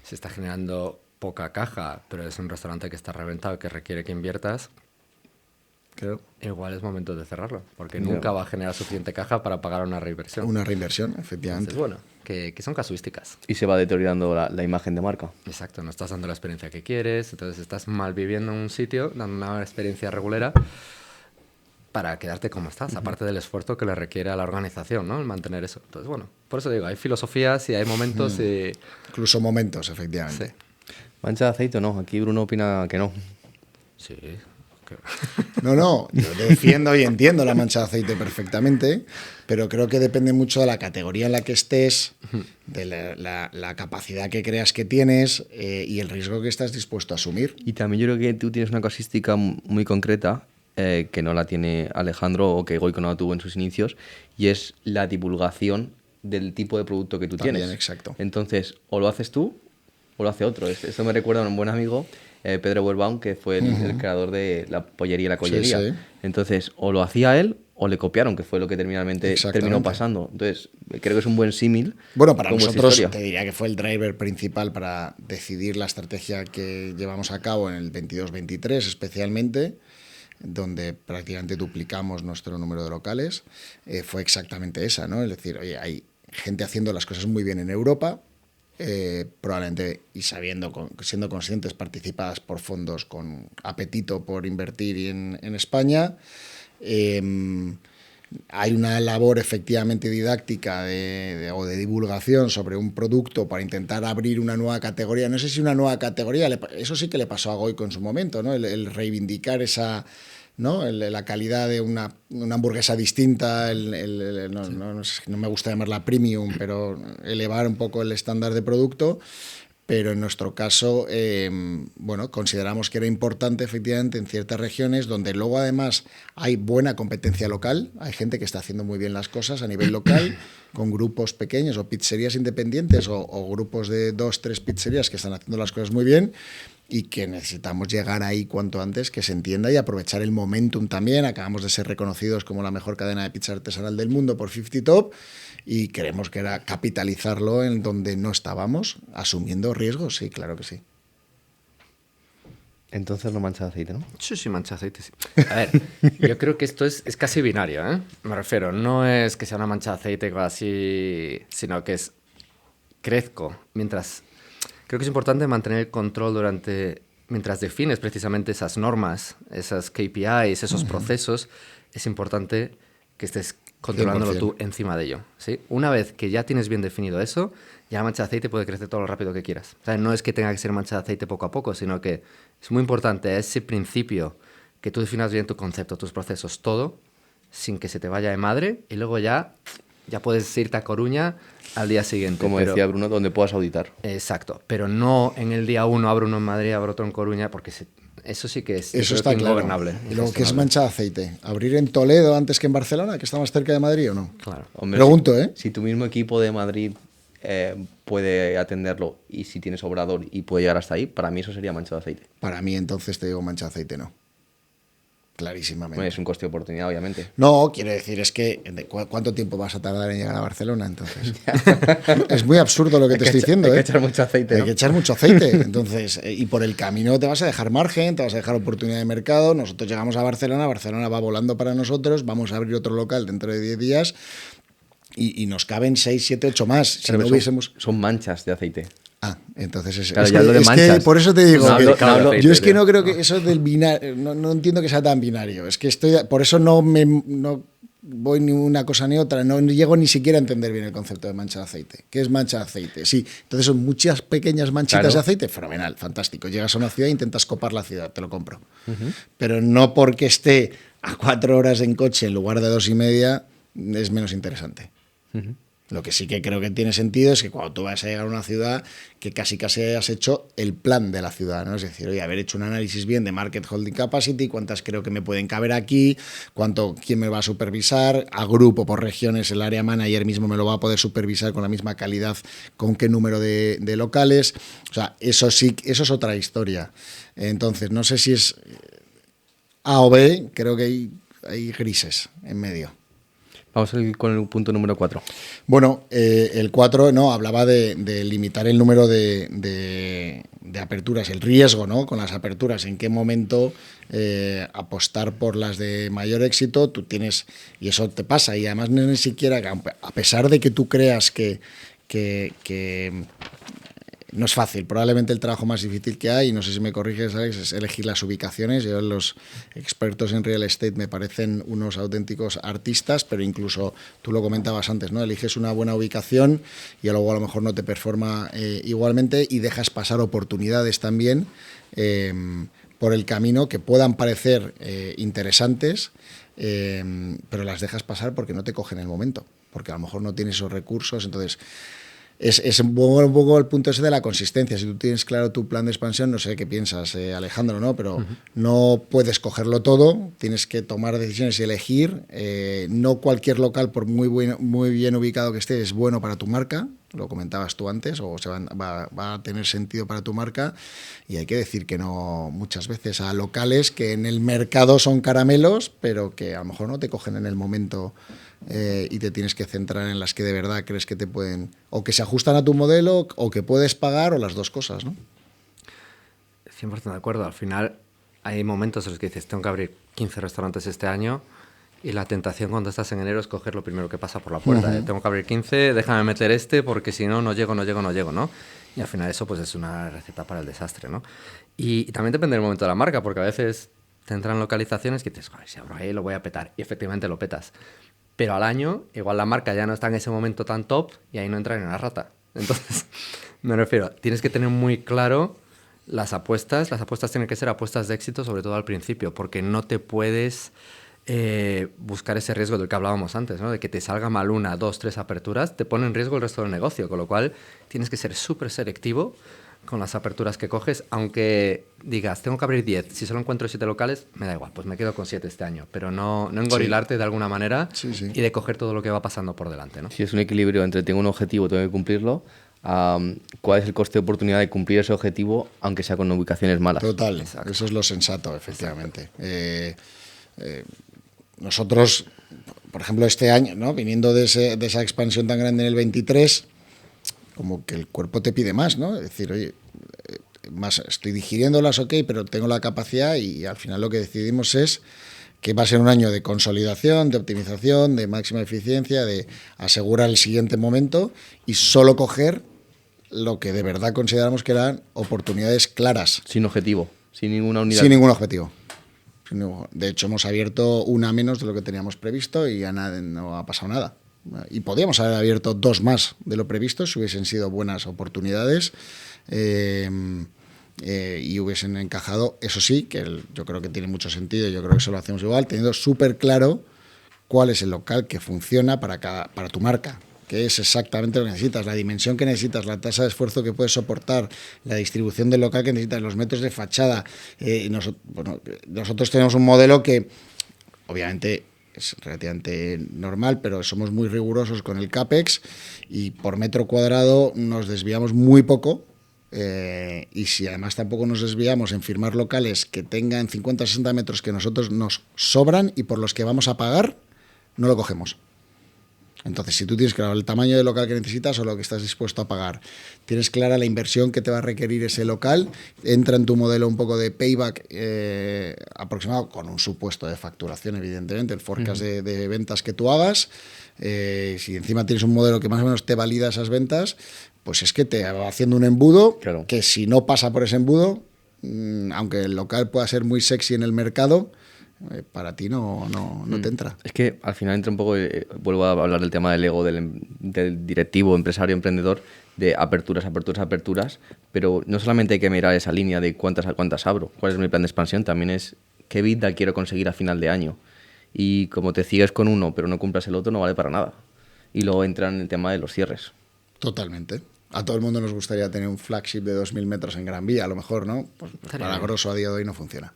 si está generando poca caja, pero es un restaurante que está reventado, que requiere que inviertas, creo, igual es momento de cerrarlo, porque nunca va a generar suficiente caja para pagar una reinversión. Una reinversión, efectivamente. Entonces, bueno, que son casuísticas. Y se va deteriorando la imagen de marca. Exacto, no estás dando la experiencia que quieres, entonces estás mal viviendo en un sitio, dando una experiencia regulera para quedarte como estás, aparte del esfuerzo que le requiere a la organización, ¿no?, el mantener eso. Entonces, bueno, por eso digo, hay filosofías y hay momentos y... Incluso momentos, efectivamente. Sí. ¿Mancha de aceite o no? Aquí Bruno opina que no. Sí. No, yo defiendo y entiendo la mancha de aceite perfectamente, pero creo que depende mucho de la categoría en la que estés, de la capacidad que creas que tienes y el riesgo que estás dispuesto a asumir. Y también yo creo que tú tienes una casuística muy concreta que no la tiene Alejandro o que Goico no la tuvo en sus inicios, y es la divulgación del tipo de producto que tú tienes. Exacto. Entonces, o lo haces tú o lo hace otro. Eso me recuerda a un buen amigo, Pedro Huelbaum, que fue el creador de la pollería y la collería. Sí. Entonces, o lo hacía él o le copiaron, que fue lo que terminó pasando. Entonces, creo que es un buen símil. Bueno, para nosotros te diría que fue el driver principal para decidir la estrategia que llevamos a cabo en el 22-23 especialmente, donde prácticamente duplicamos nuestro número de locales. Fue exactamente esa, ¿no? Es decir, oye, hay gente haciendo las cosas muy bien en Europa, probablemente, y siendo conscientes, participadas por fondos con apetito por invertir en España. Hay una labor efectivamente didáctica o de divulgación sobre un producto para intentar abrir una nueva categoría. No sé si una nueva categoría, eso sí que le pasó a Goico en su momento, ¿no? El reivindicar esa, ¿no? La calidad de una hamburguesa distinta, no me gusta llamarla premium, pero elevar un poco el estándar de producto. Pero en nuestro caso, consideramos que era importante efectivamente en ciertas regiones donde luego además hay buena competencia local, hay gente que está haciendo muy bien las cosas a nivel local, con grupos pequeños o pizzerías independientes o grupos de 2, 3 pizzerías que están haciendo las cosas muy bien y que necesitamos llegar ahí cuanto antes, que se entienda y aprovechar el momentum también. Acabamos de ser reconocidos como la mejor cadena de pizza artesanal del mundo por 50 Top. Y creemos que era capitalizarlo en donde no estábamos, asumiendo riesgos, sí, claro que sí. Entonces no mancha de aceite, ¿no? Sí, mancha de aceite, sí. A ver, yo creo que esto es casi binario, ¿eh? Me refiero, no es que sea una mancha de aceite o así, sino que es crezco. Creo que es importante mantener el control mientras defines precisamente esas normas, esas KPIs, esos procesos, es importante que estés controlándolo 100%. tú encima de ello, ¿sí? Una vez que ya tienes bien definido eso, ya la mancha de aceite puede crecer todo lo rápido que quieras. O sea, no es que tenga que ser mancha de aceite poco a poco, sino que es muy importante ese principio que tú definas bien tu concepto, tus procesos, todo, sin que se te vaya de madre, y luego ya puedes irte a Coruña al día siguiente. Como decía Bruno, donde puedas auditar. Exacto, pero no en el día 1 abro uno en Madrid, abro otro en Coruña, porque eso sí que es eso está claro. Ingobernable. Y luego, ¿qué es mancha de aceite? ¿Abrir en Toledo antes que en Barcelona, que está más cerca de Madrid o no? Claro. Hombre, Pregunto, si tu mismo equipo de Madrid puede atenderlo y si tienes obrador y puede llegar hasta ahí, para mí eso sería mancha de aceite. Para mí entonces te digo mancha de aceite no. Clarísimamente. Bueno, es un coste de oportunidad, obviamente. No, quiero decir, es que ¿cuánto tiempo vas a tardar en llegar a Barcelona entonces? Es muy absurdo lo que te estoy diciendo. Hay que echar mucho aceite, ¿no? Hay que echar mucho aceite. Entonces, y por el camino te vas a dejar margen, te vas a dejar oportunidad de mercado. Nosotros llegamos a Barcelona va volando para nosotros, vamos a abrir otro local dentro de 10 días y nos caben 6, 7, 8 más. Si no hubiésemos... Son manchas de aceite. Ah, entonces claro, ya lo de manchas. que por eso te digo, yo es que no creo que no. eso del binario, no entiendo que sea tan binario. Es que por eso no voy ni una cosa ni otra, no llego ni siquiera a entender bien el concepto de mancha de aceite. ¿Qué es mancha de aceite? Sí, entonces son muchas pequeñas manchitas de aceite, fenomenal, fantástico. Llegas a una ciudad e intentas copar la ciudad, te lo compro. Pero no porque esté a 4 horas en coche en lugar de 2:30 es menos interesante. Lo que sí que creo que tiene sentido es que cuando tú vas a llegar a una ciudad, que casi hayas hecho el plan de la ciudad, ¿no? Es decir, oye, haber hecho un análisis bien de Market Holding Capacity, cuántas creo que me pueden caber aquí, quién me va a supervisar, agrupo por regiones, el área manager mismo me lo va a poder supervisar con la misma calidad, con qué número de locales. O sea, eso es otra historia. Entonces, no sé si es A o B, creo que hay grises en medio. Vamos con el punto número 4. Bueno, el 4 hablaba de limitar el número de aperturas, el riesgo, ¿no? Con las aperturas, en qué momento apostar por las de mayor éxito, tú tienes, y eso te pasa, y además no es ni siquiera, a pesar de que tú creas que no es fácil, probablemente el trabajo más difícil que hay, y no sé si me corriges, Alex, es elegir las ubicaciones. Yo, los expertos en real estate me parecen unos auténticos artistas, pero incluso tú lo comentabas antes, ¿no? Eliges una buena ubicación y luego a lo mejor no te performa igualmente y dejas pasar oportunidades también por el camino que puedan parecer interesantes, pero las dejas pasar porque no te cogen el momento, porque a lo mejor no tienes esos recursos. Entonces es un poco el punto ese de la consistencia. Si tú tienes claro tu plan de expansión, no sé qué piensas, Alejandro, ¿no? Pero no puedes cogerlo todo, tienes que tomar decisiones y elegir. No cualquier local, por muy bien ubicado que esté, es bueno para tu marca, lo comentabas tú antes, o va a tener sentido para tu marca, y hay que decir que no muchas veces a locales que en el mercado son caramelos, pero que a lo mejor no te cogen en el momento. Y te tienes que centrar en las que de verdad crees que te pueden, o que se ajustan a tu modelo, o que puedes pagar, o las dos cosas, ¿no? 100% de acuerdo. Al final hay momentos en los que dices, tengo que abrir 15 restaurantes este año Y la tentación cuando estás en enero es coger lo primero que pasa por la puerta. Tengo que abrir 15, déjame meter este porque si no, no llego, ¿no? Y al final eso pues es una receta para el desastre, ¿no? Y también depende del momento de la marca, porque a veces te entran localizaciones que dices, joder, si abro ahí lo voy a petar. Y efectivamente lo petas. Pero al año, igual la marca ya no está en ese momento tan top y ahí no entra ni una rata. Entonces, me refiero, tienes que tener muy claro las apuestas. Las apuestas tienen que ser apuestas de éxito, sobre todo al principio, porque no te puedes buscar ese riesgo del que hablábamos antes, ¿no? De que te salga mal 1, 2, 3 aperturas, te pone en riesgo el resto del negocio, con lo cual tienes que ser súper selectivo con las aperturas que coges, aunque digas, tengo que abrir 10, si solo encuentro 7 locales, me da igual, pues me quedo con 7 este año, pero no engorilarte de alguna manera y de coger todo lo que va pasando por delante, ¿no? Si es un equilibrio entre tengo un objetivo, tengo que cumplirlo, ¿cuál es el coste de oportunidad de cumplir ese objetivo, aunque sea con ubicaciones malas? Total, exacto. Eso es lo sensato, efectivamente. Nosotros, por ejemplo, este año, ¿no? Viniendo de esa expansión tan grande en el 23, como que el cuerpo te pide más, ¿no? Es decir, oye, más estoy digiriéndolas, ok, pero tengo la capacidad y al final lo que decidimos es que va a ser un año de consolidación, de optimización, de máxima eficiencia, de asegurar el siguiente momento y solo coger lo que de verdad consideramos que eran oportunidades claras. Sin objetivo, sin ninguna unidad. Sin ningún objetivo. De hecho, hemos abierto una menos de lo que teníamos previsto y ya no ha pasado nada. Y podíamos haber abierto 2 más de lo previsto si hubiesen sido buenas oportunidades y hubiesen encajado. Eso sí, que yo creo que tiene mucho sentido, yo creo que eso lo hacemos igual, teniendo súper claro cuál es el local que funciona para tu marca, que es exactamente lo que necesitas, la dimensión que necesitas, la tasa de esfuerzo que puedes soportar, la distribución del local que necesitas, los metros de fachada. Nosotros tenemos un modelo que, obviamente, es relativamente normal, pero somos muy rigurosos con el CAPEX y por metro cuadrado nos desviamos muy poco. Y si además tampoco nos desviamos en firmar locales que tengan 50 o 60 metros que nosotros nos sobran y por los que vamos a pagar, no lo cogemos. Entonces, si tú tienes claro el tamaño del local que necesitas o lo que estás dispuesto a pagar, tienes clara la inversión que te va a requerir ese local, entra en tu modelo un poco de payback aproximado, con un supuesto de facturación, evidentemente, el forecast de ventas que tú hagas. Si encima tienes un modelo que más o menos te valida esas ventas, pues es que te va haciendo un embudo, claro, que si no pasa por ese embudo, aunque el local pueda ser muy sexy en el mercado, para ti no te entra. Es que al final entra un poco, vuelvo a hablar del tema del ego del directivo, empresario, emprendedor, de aperturas, pero no solamente hay que mirar esa línea de cuántas abro, cuál es mi plan de expansión, también es qué vida quiero conseguir a final de año. Y como te sigues con uno, pero no cumplas el otro, no vale para nada. Y luego entra en el tema de los cierres. Totalmente. A todo el mundo nos gustaría tener un flagship de 2.000 metros en Gran Vía, a lo mejor, ¿no? Pues para grosso a día de hoy no funciona.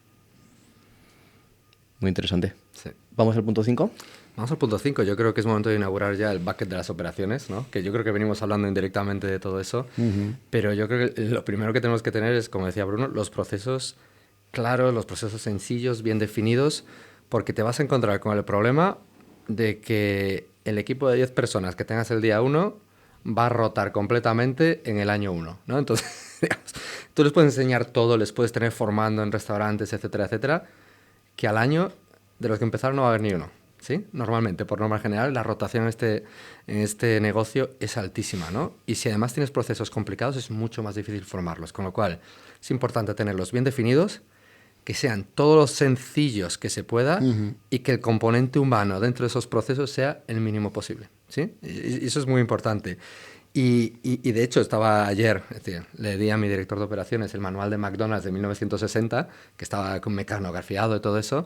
Muy interesante. Sí. ¿Vamos al punto 5? Vamos al punto 5. Yo creo que es momento de inaugurar ya el bucket de las operaciones, ¿no? Que yo creo que venimos hablando indirectamente de todo eso, pero yo creo que lo primero que tenemos que tener es, como decía Bruno, los procesos claros, los procesos sencillos, bien definidos, porque te vas a encontrar con el problema de que el equipo de 10 personas que tengas el día 1 va a rotar completamente en el año 1, ¿no? Entonces, digamos, tú les puedes enseñar todo, les puedes tener formando en restaurantes, etcétera, etcétera, que al año, de los que empezaron, no va a haber ni uno, ¿sí? Normalmente, por norma general, la rotación en este negocio es altísima, ¿no? Y si además tienes procesos complicados, es mucho más difícil formarlos, con lo cual es importante tenerlos bien definidos, que sean todos los sencillos que se pueda y que el componente humano dentro de esos procesos sea el mínimo posible, ¿sí? Y eso es muy importante. Y de hecho, estaba ayer, es decir, le di a mi director de operaciones el manual de McDonald's de 1960, que estaba con mecanografiado y todo eso,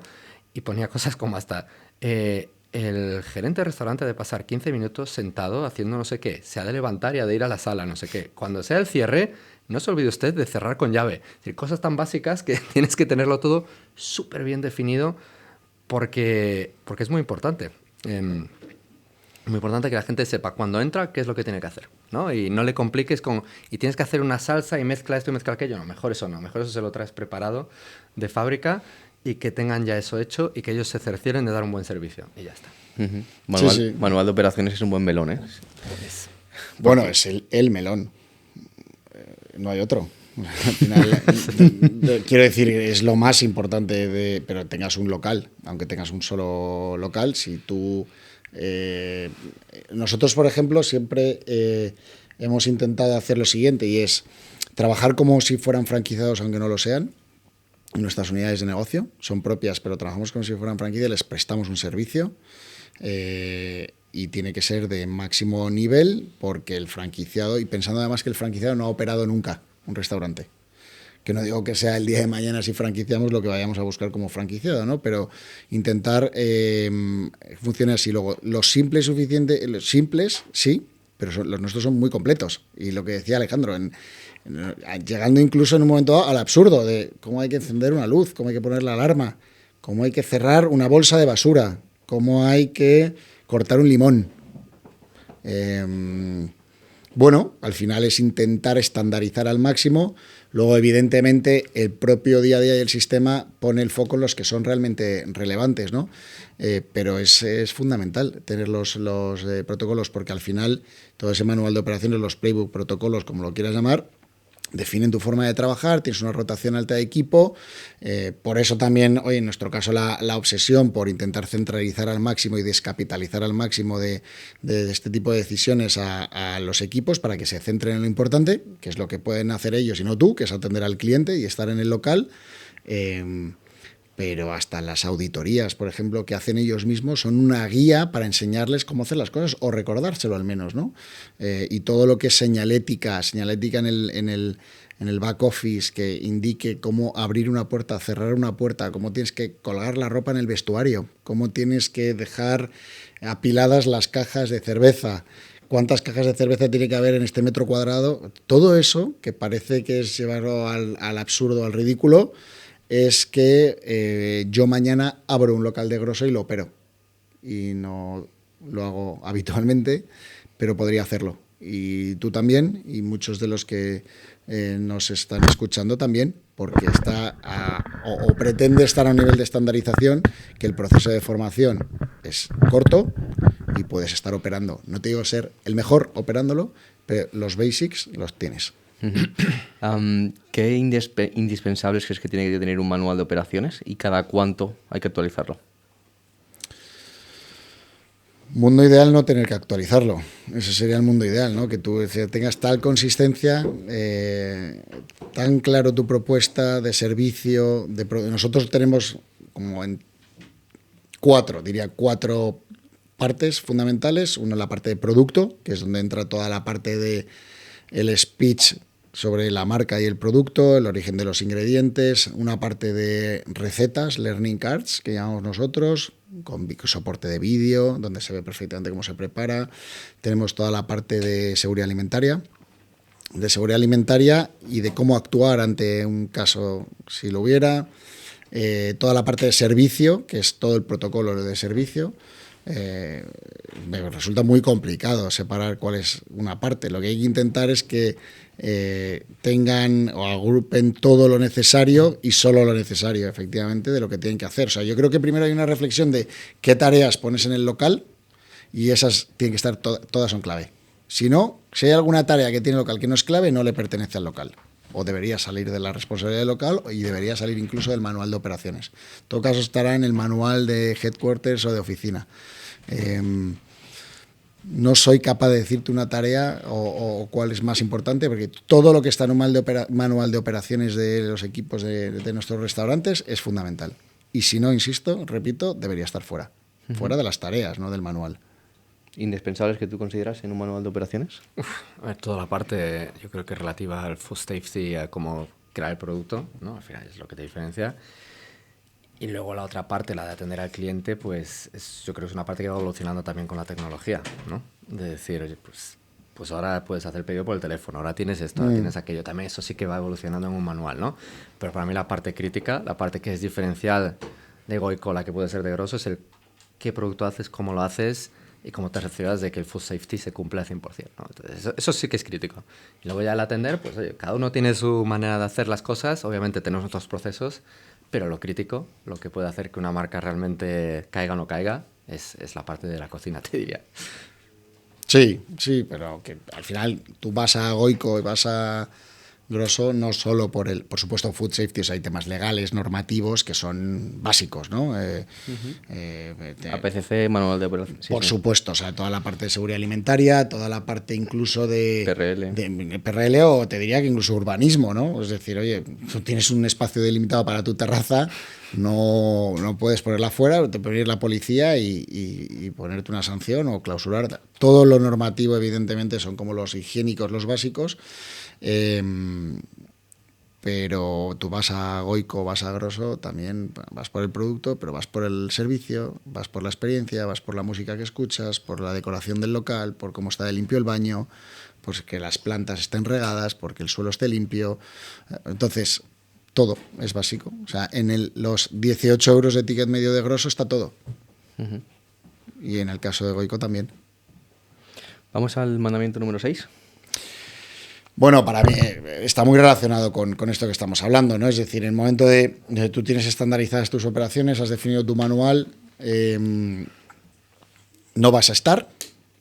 y ponía cosas como hasta el gerente de restaurante ha de pasar 15 minutos sentado haciendo no sé qué, se ha de levantar y ha de ir a la sala, no sé qué. Cuando sea el cierre, no se olvide usted de cerrar con llave. Es decir, cosas tan básicas que tienes que tenerlo todo súper bien definido porque es muy importante. Muy importante que la gente sepa cuando entra qué es lo que tiene que hacer, ¿no? Y no le compliques y tienes que hacer una salsa y mezcla esto y mezcla aquello. No, mejor eso no. Mejor eso se lo traes preparado de fábrica y que tengan ya eso hecho y que ellos se cercioren de dar un buen servicio. Y ya está. Manual de operaciones es un buen melón, ¿eh? Bueno, es el melón. No hay otro. Al final, quiero decir, es lo más importante, pero tengas un local, aunque tengas un solo local, si tú... nosotros, por ejemplo, siempre hemos intentado hacer lo siguiente, y es trabajar como si fueran franquiciados, aunque no lo sean. Nuestras unidades de negocio son propias, pero trabajamos como si fueran franquicia, les prestamos un servicio y tiene que ser de máximo nivel, porque el franquiciado, y pensando además que el franquiciado no ha operado nunca un restaurante, que no digo que sea el día de mañana si franquiciamos lo que vayamos a buscar como franquiciado, ¿no? Pero intentar funcione así. Luego, los simples sí, pero los nuestros son muy completos, y lo que decía Alejandro, llegando incluso en un momento dado al absurdo de cómo hay que encender una luz, cómo hay que poner la alarma, cómo hay que cerrar una bolsa de basura, cómo hay que cortar un limón. Bueno, al final es intentar estandarizar al máximo. Luego, evidentemente, el propio día a día y el sistema pone el foco en los que son realmente relevantes, ¿no? Pero es fundamental tener los protocolos, porque al final todo ese manual de operaciones, los playbook, protocolos, como lo quieras llamar, definen tu forma de trabajar, tienes una rotación alta de equipo, por eso también, hoy en nuestro caso, la obsesión por intentar centralizar al máximo y descapitalizar al máximo de este tipo de decisiones a los equipos para que se centren en lo importante, que es lo que pueden hacer ellos y no tú, que es atender al cliente y estar en el local. Pero hasta las auditorías, por ejemplo, que hacen ellos mismos son una guía para enseñarles cómo hacer las cosas, o recordárselo al menos, ¿no? Y todo lo que es señalética en el back office, que indique cómo abrir una puerta, cerrar una puerta, cómo tienes que colgar la ropa en el vestuario, cómo tienes que dejar apiladas las cajas de cerveza, cuántas cajas de cerveza tiene que haber en este metro cuadrado. Todo eso, que parece que es llevarlo al absurdo, al ridículo, es que yo mañana abro un local de grosso y lo opero. Y no lo hago habitualmente, pero podría hacerlo. Y tú también, y muchos de los que nos están escuchando también, porque está o pretende estar a un nivel de estandarización que el proceso de formación es corto y puedes estar operando. No te digo ser el mejor operándolo, pero los basics los tienes. ¿Qué indispensables crees que tiene que tener un manual de operaciones y cada cuánto hay que actualizarlo? Mundo ideal no tener que actualizarlo. Ese sería el mundo ideal, ¿no? Que tú tengas tal consistencia, tan claro tu propuesta de servicio. Nosotros tenemos como en cuatro partes fundamentales. Una, la parte de producto, que es donde entra toda la parte de el speech sobre la marca y el producto, el origen de los ingredientes, una parte de recetas, learning cards, que llamamos nosotros, con soporte de vídeo, donde se ve perfectamente cómo se prepara. Tenemos toda la parte de seguridad alimentaria y de cómo actuar ante un caso si lo hubiera. Toda la parte de servicio, que es todo el protocolo de servicio. Me resulta muy complicado separar cuál es una parte. Lo que hay que intentar es que tengan o agrupen todo lo necesario y solo lo necesario, efectivamente, de lo que tienen que hacer. O sea, yo creo que primero hay una reflexión de qué tareas pones en el local, y esas tienen que estar todas son clave. Si no, si hay alguna tarea que tiene el local que no es clave, no le pertenece al local, o debería salir de la responsabilidad del local, y debería salir incluso del manual de operaciones. En todo caso, estará en el manual de headquarters o de oficina. No soy capaz de decirte una tarea o cuál es más importante, porque todo lo que está en un manual de operaciones de los equipos de nuestros restaurantes es fundamental. Y si no, insisto, repito, debería estar fuera. Fuera de las tareas, no del manual. ¿Indispensables que tú consideras en un manual de operaciones? A ver, toda la parte, yo creo que relativa al food safety, a cómo crear el producto, ¿no? Al final es lo que te diferencia. Y luego la otra parte, la de atender al cliente, pues yo creo que es una parte que va evolucionando también con la tecnología, ¿no? De decir, oye, pues ahora puedes hacer pedido por el teléfono, ahora tienes esto, ahora tienes aquello. También eso sí que va evolucionando en un manual, ¿no? Pero para mí la parte crítica, la parte que es diferencial de Goico, la que puede ser de Grosso, es el qué producto haces, cómo lo haces y cómo te aseguras de que el food safety se cumple al 100%, ¿no? Entonces, eso sí que es crítico. Y luego ya al atender, pues oye, cada uno tiene su manera de hacer las cosas, obviamente tenemos nuestros procesos, pero lo crítico, lo que puede hacer que una marca realmente caiga o no caiga, es la parte de la cocina, te diría. Sí, pero que al final tú vas a Goico y vas a grosso, no solo por supuesto, food safety, o sea, hay temas legales, normativos, que son básicos, ¿no? APCC, manual de operación. Por supuesto, o sea, toda la parte de seguridad alimentaria, toda la parte incluso de PRL o te diría que incluso urbanismo, ¿no? Es decir, oye, tú tienes un espacio delimitado para tu terraza, no puedes ponerla fuera, te puede ir la policía y ponerte una sanción o clausurar. Todo lo normativo, evidentemente, son como los higiénicos, los básicos. Pero tú vas a Goico, vas a Grosso, también vas por el producto, pero vas por el servicio, vas por la experiencia, vas por la música que escuchas, por la decoración del local, por cómo está de limpio el baño, pues que las plantas estén regadas, porque el suelo esté limpio. Entonces, todo es básico. O sea, en los 18 euros de ticket medio de Grosso está todo. Uh-huh. Y en el caso de Goico también. Vamos al mandamiento número 6. Bueno, para mí está muy relacionado con esto que estamos hablando, ¿no? Es decir, en el momento de tú tienes estandarizadas tus operaciones, has definido tu manual, no vas a estar,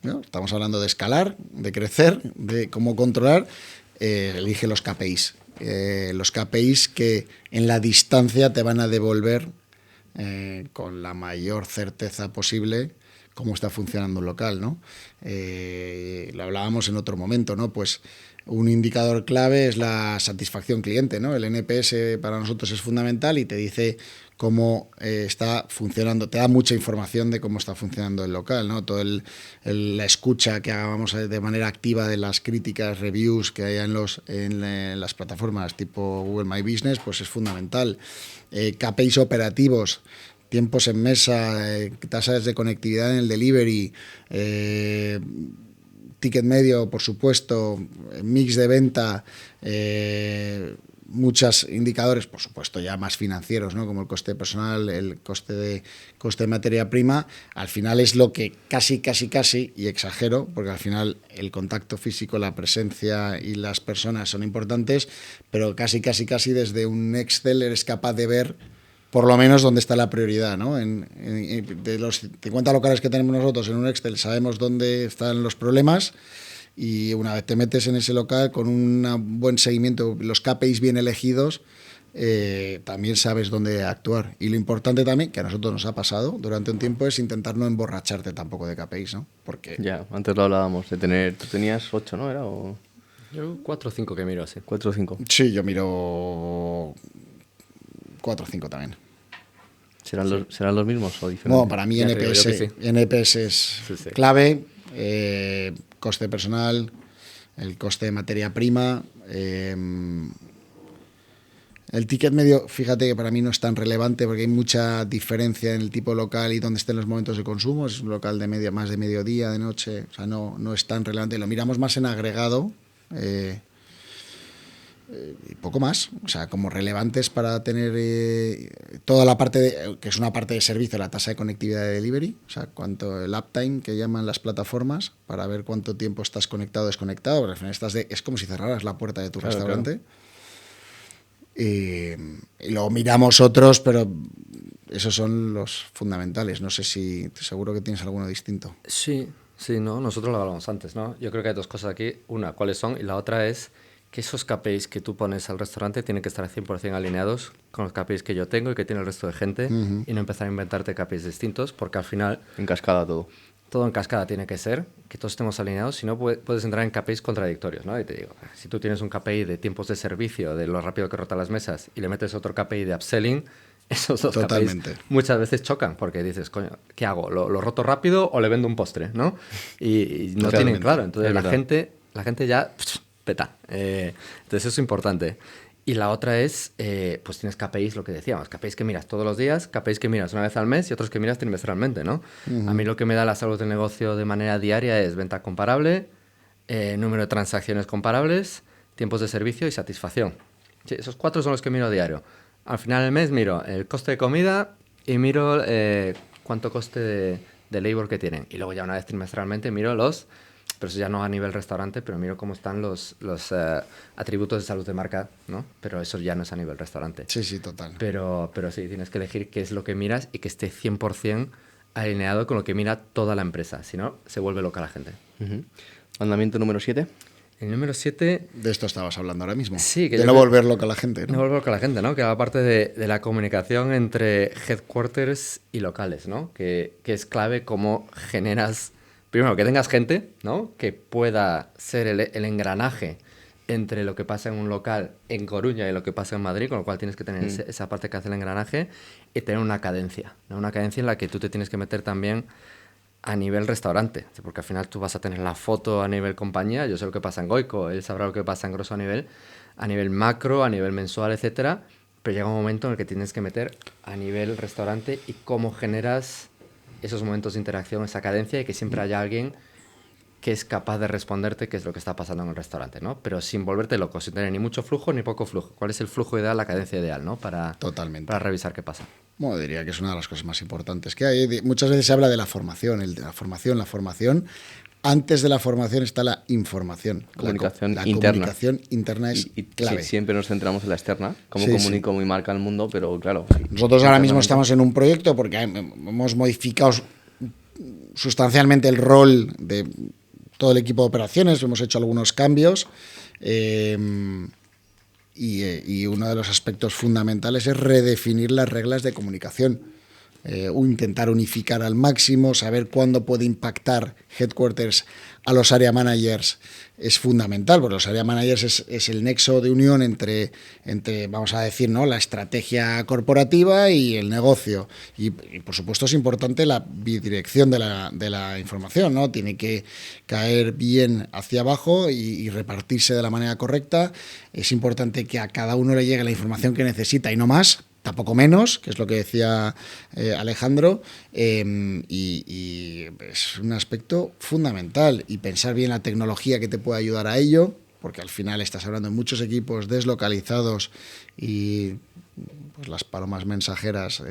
¿no? Estamos hablando de escalar, de crecer, de cómo controlar, elige los KPIs. Los KPIs que en la distancia te van a devolver con la mayor certeza posible cómo está funcionando un local, ¿no? Lo hablábamos en otro momento, ¿no? Pues un indicador clave es la satisfacción cliente, ¿no? El NPS para nosotros es fundamental y te dice cómo está funcionando, te da mucha información de cómo está funcionando el local, ¿no? Todo la escucha que hagamos de manera activa de las críticas, reviews que haya en las plataformas tipo Google My Business, pues es fundamental. KPIs operativos, tiempos en mesa, tasas de conectividad en el delivery, ticket medio, por supuesto, mix de venta, muchos indicadores, por supuesto, ya más financieros, ¿no? Como el coste personal, el coste de materia prima. Al final es lo que casi, y exagero, porque al final el contacto físico, la presencia y las personas son importantes, pero casi desde un Excel eres capaz de ver por lo menos dónde está la prioridad, ¿no? De los 50 locales que tenemos nosotros en un Excel sabemos dónde están los problemas y una vez te metes en ese local con un buen seguimiento, los KPIs bien elegidos, también sabes dónde actuar. Y lo importante también, que a nosotros nos ha pasado durante un tiempo, es intentar no emborracharte tampoco de KPIs, ¿no? Porque ya, antes lo hablábamos, de tener... Tú tenías 8, ¿no? ¿Era? O... Yo 4 o 5 que miro, sí. 4 o 5. Sí, yo miro 4 o 5 también. ¿Serán los mismos o diferentes? No, para mí NPS es clave, coste personal, el coste de materia prima. El ticket medio, fíjate que para mí no es tan relevante porque hay mucha diferencia en el tipo de local y dónde estén los momentos de consumo. Es un local de más de mediodía, de noche, o sea, no es tan relevante. Lo miramos más en agregado. Y poco más, o sea, como relevantes para tener toda la parte que es una parte de servicio, la tasa de conectividad de delivery, o sea, cuánto el uptime que llaman las plataformas para ver cuánto tiempo estás conectado o desconectado, porque al final es como si cerraras la puerta de tu restaurante. Claro. Y luego miramos otros, pero esos son los fundamentales. No sé si seguro que tienes alguno distinto. Sí, no, nosotros lo hablamos antes, ¿no? Yo creo que hay dos cosas aquí, una, cuáles son, y la otra es que esos KPIs que tú pones al restaurante tienen que estar 100% alineados con los KPIs que yo tengo y que tiene el resto de gente, uh-huh. Y no empezar a inventarte KPIs distintos, porque al final... En cascada todo. Todo en cascada tiene que ser, que todos estemos alineados, si no puedes entrar en KPIs contradictorios, ¿no? Y te digo, si tú tienes un KPI de tiempos de servicio, de lo rápido que rotan las mesas, y le metes otro KPI de upselling, esos dos Totalmente. KPIs muchas veces chocan, porque dices, coño, ¿qué hago? ¿Lo roto rápido o le vendo un postre, no? Y no tienen claro, entonces la gente ya... peta. Entonces eso es importante. Y la otra es, pues tienes KPIs, lo que decíamos, KPIs que miras todos los días, KPIs que miras una vez al mes y otros que miras trimestralmente, ¿no? Uh-huh. A mí lo que me da la salud del negocio de manera diaria es venta comparable, número de transacciones comparables, tiempos de servicio y satisfacción. Sí, esos 4 son los que miro a diario. Al final del mes miro el coste de comida y miro cuánto coste de labor que tienen. Y luego ya una vez trimestralmente miro pero eso ya no a nivel restaurante, pero miro cómo están los atributos de salud de marca, ¿no? Pero eso ya no es a nivel restaurante. Sí, total. Pero sí, tienes que elegir qué es lo que miras y que esté 100% alineado con lo que mira toda la empresa. Si no, se vuelve loca la gente. Uh-huh. Mandamiento número 7. El número 7... De esto estabas hablando ahora mismo. Sí, que de yo no creo- volver loca a la gente, No ¿no? vuelvo con la gente, ¿no? Que va parte de la comunicación entre headquarters y locales, ¿no? Que es clave cómo generas, primero, que tengas gente, ¿no? Que pueda ser el engranaje entre lo que pasa en un local en Coruña y lo que pasa en Madrid, con lo cual tienes que tener esa parte que hace el engranaje y tener una cadencia, ¿no? Una cadencia en la que tú te tienes que meter también a nivel restaurante, porque al final tú vas a tener la foto a nivel compañía, yo sé lo que pasa en Goico, él sabrá lo que pasa en Grosso a nivel macro, a nivel mensual, etcétera, pero llega un momento en el que tienes que meter a nivel restaurante y cómo generas esos momentos de interacción, esa cadencia y que siempre haya alguien que es capaz de responderte qué es lo que está pasando en el restaurante, ¿no? Pero sin volverte loco, sin tener ni mucho flujo ni poco flujo. ¿Cuál es el flujo ideal, la cadencia ideal, ¿no? Totalmente. Para revisar qué pasa. Bueno, diría que es una de las cosas más importantes que hay. Muchas veces se habla de la formación, la formación. Antes de la formación está la información. Comunicación la interna. Comunicación interna es Y clave. sí, siempre nos centramos en la externa, cómo Sí, comunico mi marca al mundo, pero claro. sí, Nosotros ahora mismo internamente. estamos en un proyecto porque hemos modificado sustancialmente el rol de todo el equipo de operaciones, hemos hecho algunos cambios y uno de los aspectos fundamentales es redefinir las reglas de comunicación. Intentar unificar al máximo, saber cuándo puede impactar headquarters a los area managers es fundamental, porque los area managers es el nexo de unión entre, vamos a decir, ¿no?, la estrategia corporativa y el negocio. Y por supuesto es importante la bidirección de la información, ¿no? Tiene que caer bien hacia abajo y repartirse de la manera correcta. Es importante que a cada uno le llegue la información que necesita y no más, tampoco menos, que es lo que decía Alejandro, y es un aspecto fundamental. Y pensar bien la tecnología que te puede ayudar a ello, porque al final estás hablando de muchos equipos deslocalizados y pues las palomas mensajeras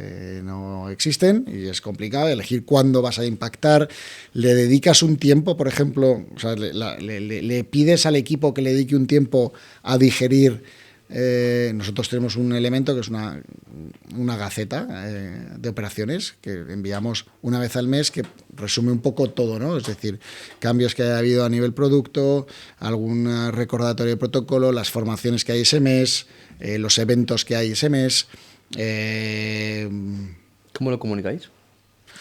no existen y es complicado elegir cuándo vas a impactar. Le dedicas un tiempo, por ejemplo, o sea, le pides al equipo que le dedique un tiempo a digerir. Nosotros tenemos un elemento que es una gaceta de operaciones que enviamos una vez al mes que resume un poco todo, ¿no? Es decir, cambios que haya habido a nivel producto, algún recordatorio de protocolo, las formaciones que hay ese mes, los eventos que hay ese mes. ¿Cómo lo comunicáis?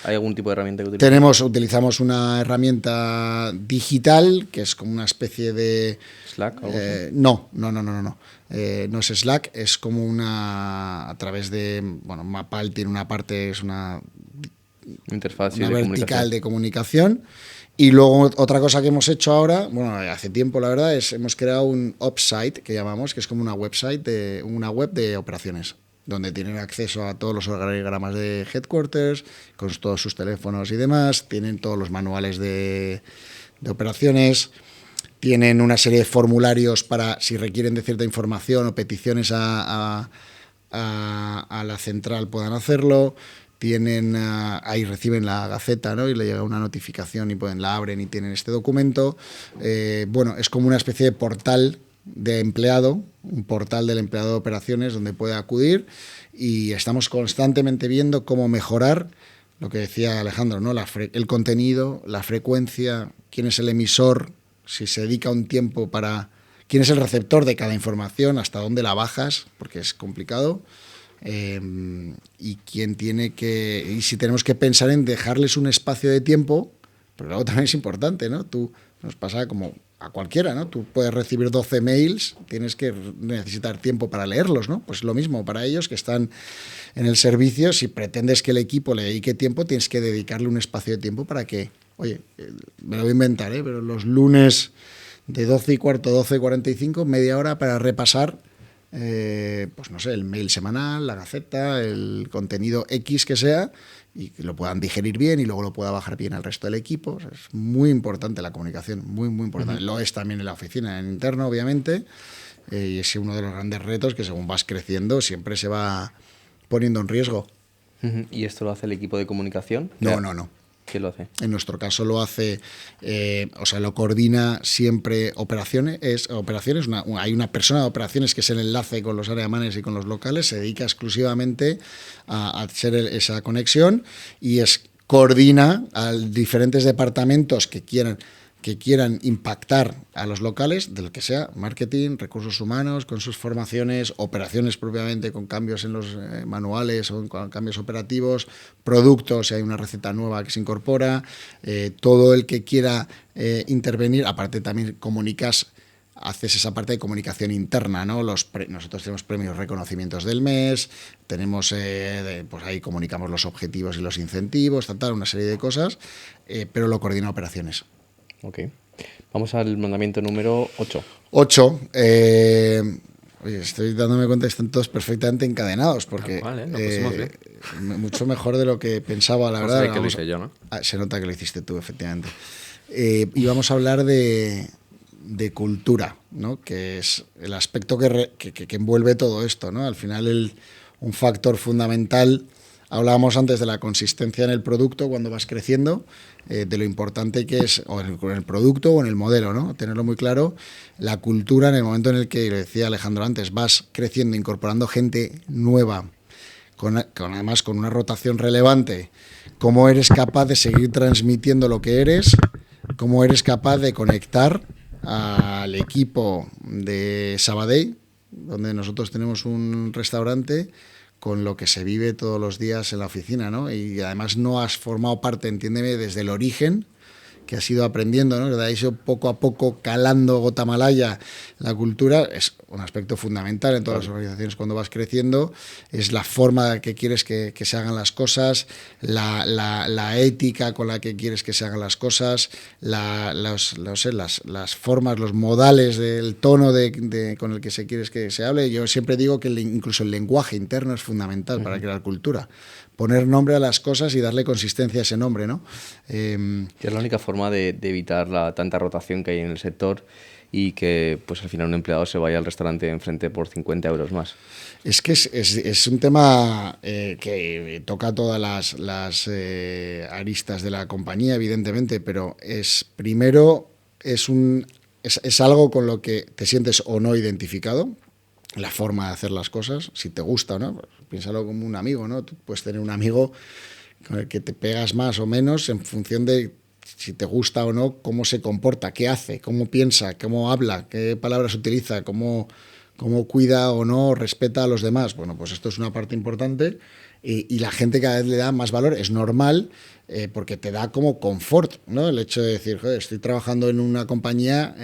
¿Hay algún tipo de herramienta que utilizáis? Utilizamos una herramienta digital que es como una especie de... ¿Slack? ¿Algo así? No. No es Slack, es como a través de... Bueno, Mapal tiene una parte, es una Interfaz sí, una de vertical de comunicación. Y luego otra cosa que hemos hecho ahora, bueno, hace tiempo la verdad, hemos creado un offsite que llamamos, que es como una web de operaciones, donde tienen acceso a todos los organigramas de headquarters, con todos sus teléfonos y demás, tienen todos los manuales de operaciones, tienen una serie de formularios para si requieren de cierta información o peticiones a la central puedan hacerlo. Ahí reciben la gaceta, ¿no? Y le llega una notificación y la abren y tienen este documento. Bueno, es como una especie de portal de empleado, un portal del empleado de operaciones donde puede acudir y estamos constantemente viendo cómo mejorar lo que decía Alejandro, ¿no? El contenido, la frecuencia, quién es el emisor, si se dedica un tiempo quién es el receptor de cada información, hasta dónde la bajas, porque es complicado. Y quién y si tenemos que pensar en dejarles un espacio de tiempo, pero luego también es importante, ¿no? Nos pasa como a cualquiera, ¿no? Tú puedes recibir 12 mails, tienes que necesitar tiempo para leerlos, ¿no? Pues lo mismo para ellos que están en el servicio, si pretendes que el equipo le dedique tiempo, tienes que dedicarle un espacio de tiempo para que, oye, me lo voy a inventar, pero los lunes de 12:15, 12:45, media hora para repasar pues no sé, el mail semanal, la gaceta, el contenido X que sea, y que lo puedan digerir bien y luego lo pueda bajar bien al resto del equipo. O sea, es muy importante la comunicación, muy, muy importante. Lo es también en la oficina, en interno, obviamente, y es uno de los grandes retos que según vas creciendo siempre se va poniendo en riesgo. ¿Y esto lo hace el equipo de comunicación? No. ¿Quién lo hace? En nuestro caso lo hace, lo coordina siempre operaciones. Hay una persona de operaciones que es el enlace con los area managers y con los locales, se dedica exclusivamente a hacer esa conexión y coordina a diferentes departamentos que quieran. que quieran impactar a los locales, de lo que sea, marketing, recursos humanos, con sus formaciones, operaciones propiamente, con cambios en los manuales o con cambios operativos, productos, si hay una receta nueva que se incorpora, todo el que quiera intervenir, aparte también comunicas, haces esa parte de comunicación interna, ¿no? Nosotros tenemos premios reconocimientos del mes, tenemos, pues ahí comunicamos los objetivos y los incentivos, una serie de cosas, pero lo coordina operaciones. Ok. Vamos al mandamiento número 8. 8. Oye, estoy dándome cuenta que están todos perfectamente encadenados, porque Lo pusimos bien. mucho mejor de lo que pensaba, la No verdad. sé que lo hice yo, ¿no? Se nota que lo hiciste tú, efectivamente. Y vamos a hablar de cultura, ¿no? Que es el aspecto que envuelve todo esto, ¿no? Al final un factor fundamental. Hablábamos antes de la consistencia en el producto cuando vas creciendo, de lo importante que es o en el producto o en el modelo, ¿no? Tenerlo muy claro. La cultura, en el momento en el que, lo decía Alejandro antes, vas creciendo, incorporando gente nueva, además con una rotación relevante, cómo eres capaz de seguir transmitiendo lo que eres, cómo eres capaz de conectar al equipo de Sabadell, donde nosotros tenemos un restaurante, con lo que se vive todos los días en la oficina, ¿no? Y además no has formado parte, entiéndeme, desde el origen, que has ido aprendiendo, ¿no? Has ido poco a poco calando Gotamalaya la cultura. Es un aspecto fundamental en todas las organizaciones cuando vas creciendo. Es la forma que quieres que se hagan las cosas, la ética con la que quieres que se hagan las cosas, las formas, los modales del tono con el que se quieres que se hable. Yo siempre digo que incluso el lenguaje interno es fundamental para crear cultura. Poner nombre a las cosas y darle consistencia a ese nombre, ¿no? Que es la única forma de evitar tanta rotación que hay en el sector y que pues al final un empleado se vaya al restaurante de enfrente por 50 euros más. Es que es un tema que toca todas las aristas de la compañía, evidentemente, pero primero es algo con lo que te sientes o no identificado, la forma de hacer las cosas, si te gusta o no. Pues, piénsalo como un amigo, ¿no? Tú puedes tener un amigo con el que te pegas más o menos en función de si te gusta o no, cómo se comporta, qué hace, cómo piensa, cómo habla, qué palabras utiliza, cómo cuida o no, respeta a los demás. Bueno, pues esto es una parte importante y la gente cada vez le da más valor. Es normal porque te da como confort, ¿no? El hecho de decir, joder, estoy trabajando en una compañía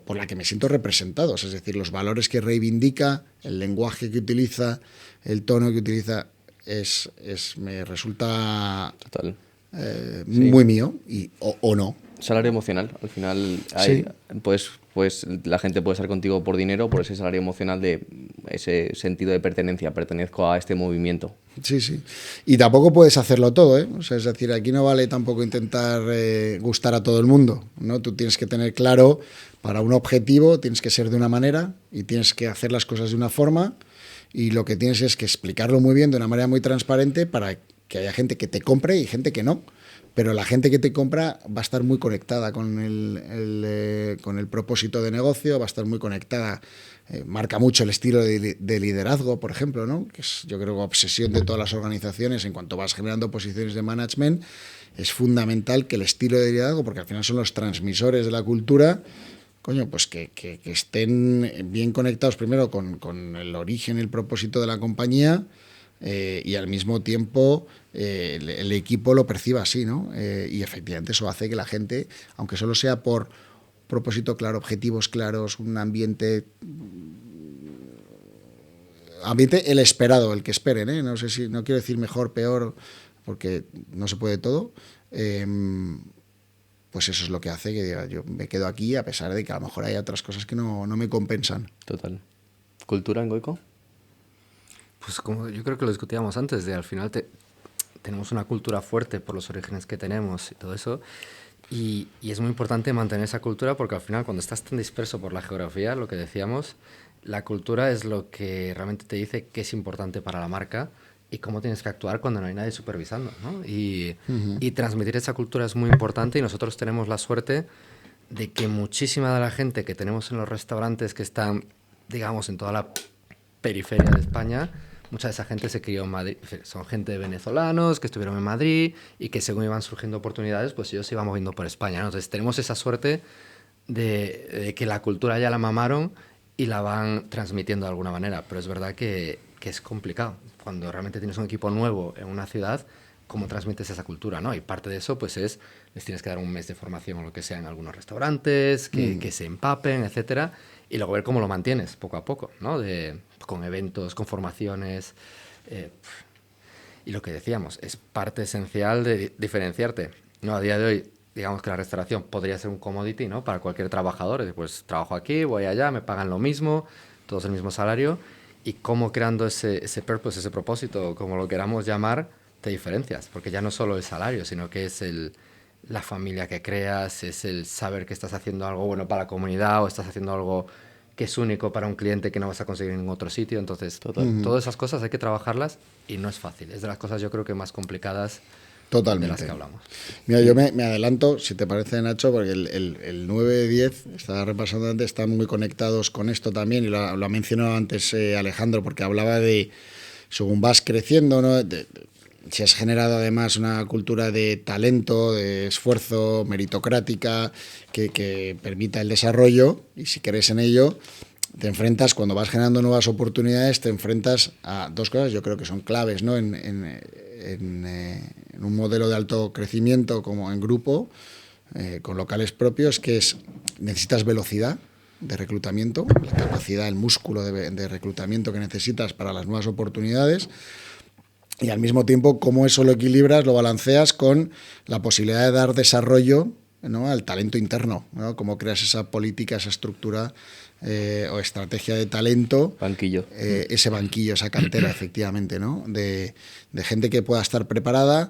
por la que me siento representado, es decir, los valores que reivindica, el lenguaje que utiliza, el tono que utiliza, me resulta total muy mío o no. Salario emocional, al final pues la gente puede estar contigo por dinero, por ese salario emocional de ese sentido de pertenencia, pertenezco a este movimiento. Sí, sí. Y tampoco puedes hacerlo todo, ¿eh? O sea, es decir, aquí no vale tampoco intentar gustar a todo el mundo, ¿no? Tú tienes que tener claro, para un objetivo tienes que ser de una manera y tienes que hacer las cosas de una forma y lo que tienes es que explicarlo muy bien, de una manera muy transparente, para que haya gente que te compre y gente que no. Pero la gente que te compra va a estar muy conectada con el propósito de negocio, va a estar muy conectada, marca mucho el estilo de liderazgo, por ejemplo, ¿no? Que es, yo creo, obsesión de todas las organizaciones. En cuanto vas generando posiciones de management, es fundamental que el estilo de liderazgo, porque al final son los transmisores de la cultura, pues que estén bien conectados primero con el origen y el propósito de la compañía, y al mismo tiempo el equipo lo perciba así, ¿no? Y efectivamente eso hace que la gente, aunque solo sea por propósito claro, objetivos claros, un ambiente el esperado, el que esperen, ¿eh? No quiero decir mejor, peor, porque no se puede todo, pues eso es lo que hace que diga, yo me quedo aquí a pesar de que a lo mejor hay otras cosas que no me compensan. Total. ¿Cultura en Goico? Pues como yo creo que lo discutíamos antes, al final tenemos una cultura fuerte por los orígenes que tenemos y todo eso, y es muy importante mantener esa cultura porque al final cuando estás tan disperso por la geografía, lo que decíamos, la cultura es lo que realmente te dice qué es importante para la marca y cómo tienes que actuar cuando no hay nadie supervisando, ¿no? Y transmitir esa cultura es muy importante y nosotros tenemos la suerte de que muchísima de la gente que tenemos en los restaurantes que están, digamos, en toda la periferia de España, mucha de esa gente se crió en Madrid. Son gente de venezolanos que estuvieron en Madrid y que según iban surgiendo oportunidades, pues ellos se iban moviendo por España, ¿no? Entonces tenemos esa suerte de que la cultura ya la mamaron y la van transmitiendo de alguna manera. Pero es verdad que es complicado. Cuando realmente tienes un equipo nuevo en una ciudad, ¿cómo transmites esa cultura, no? Y parte de eso, pues les tienes que dar un mes de formación o lo que sea en algunos restaurantes, que se empapen, etcétera, y luego ver cómo lo mantienes poco a poco, ¿no? Con eventos, con formaciones. Y lo que decíamos, es parte esencial de diferenciarte, ¿no? A día de hoy, digamos que la restauración podría ser un commodity, ¿no? Para cualquier trabajador. Pues trabajo aquí, voy allá, me pagan lo mismo, todos el mismo salario, y cómo creando ese purpose, ese propósito, como lo queramos llamar, te diferencias, porque ya no solo el salario, sino que es la familia que creas, es el saber que estás haciendo algo bueno para la comunidad o estás haciendo algo que es único para un cliente que no vas a conseguir en otro sitio. Entonces, todas esas cosas hay que trabajarlas y no es fácil. Es de las cosas yo creo que más complicadas Totalmente. de las que hablamos. Mira, yo me adelanto, si te parece, Nacho, porque el 9-10, estaba repasando antes, están muy conectados con esto también, y lo ha mencionado antes Alejandro, porque hablaba de, según vas creciendo, ¿no? Si has generado además una cultura de talento, de esfuerzo, meritocrática, que permita el desarrollo, y si crees en ello, te enfrentas, cuando vas generando nuevas oportunidades, te enfrentas a dos cosas, yo creo que son claves, ¿no? En un modelo de alto crecimiento como en grupo, con locales propios, que necesitas velocidad de reclutamiento, la capacidad, el músculo de reclutamiento que necesitas para las nuevas oportunidades, y al mismo tiempo cómo eso lo equilibras, lo balanceas con la posibilidad de dar desarrollo, ¿no? Al talento interno, ¿no? Cómo creas esa política, esa estructura o estrategia de talento. Banquillo. Ese banquillo, esa cantera, efectivamente, ¿no? De gente que pueda estar preparada,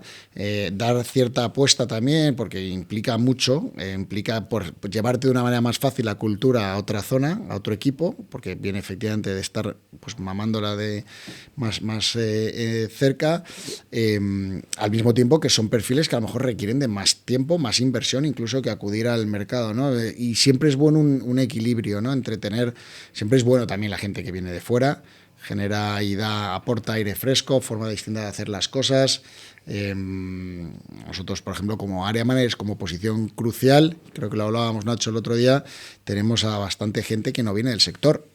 dar cierta apuesta también, porque implica mucho, implica por llevarte de una manera más fácil la cultura a otra zona, a otro equipo, porque viene efectivamente de estar pues mamándola de más cerca, al mismo tiempo que son perfiles que a lo mejor requieren de más tiempo, más inversión, incluso que acudir al mercado, ¿no? Y siempre es bueno un equilibrio, ¿no? Siempre es bueno también la gente que viene de fuera, genera y aporta aire fresco, forma distinta de hacer las cosas. Nosotros, por ejemplo, como área manager, como posición crucial, creo que lo hablábamos, Nacho, el otro día, tenemos a bastante gente que no viene del sector,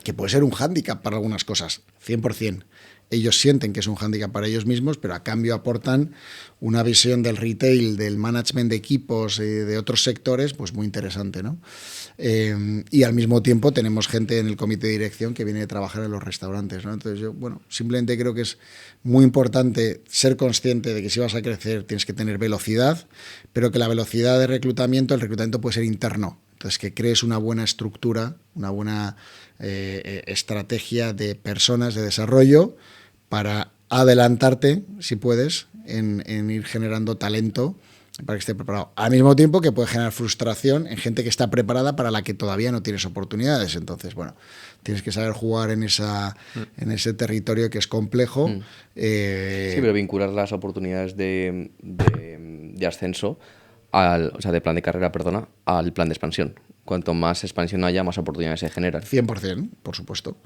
que puede ser un hándicap para algunas cosas, 100%. Ellos sienten que es un hándicap para ellos mismos, pero a cambio aportan una visión del retail, del management de equipos, de otros sectores, pues muy interesante, ¿no? Y al mismo tiempo tenemos gente en el comité de dirección que viene a trabajar en los restaurantes, ¿no? Entonces yo, simplemente creo que es muy importante ser consciente de que si vas a crecer tienes que tener velocidad, pero que la velocidad de reclutamiento, el reclutamiento puede ser interno. Entonces, que crees una buena estructura, una buena estrategia de personas, de desarrollo, para adelantarte, si puedes, en ir generando talento para que esté preparado. Al mismo tiempo que puede generar frustración en gente que está preparada para la que todavía no tienes oportunidades. Entonces, tienes que saber jugar en ese territorio que es complejo. Sí, pero vincular las oportunidades de ascenso, de plan de carrera, perdona, al plan de expansión. Cuanto más expansión haya, más oportunidades se generan. 100%, por supuesto.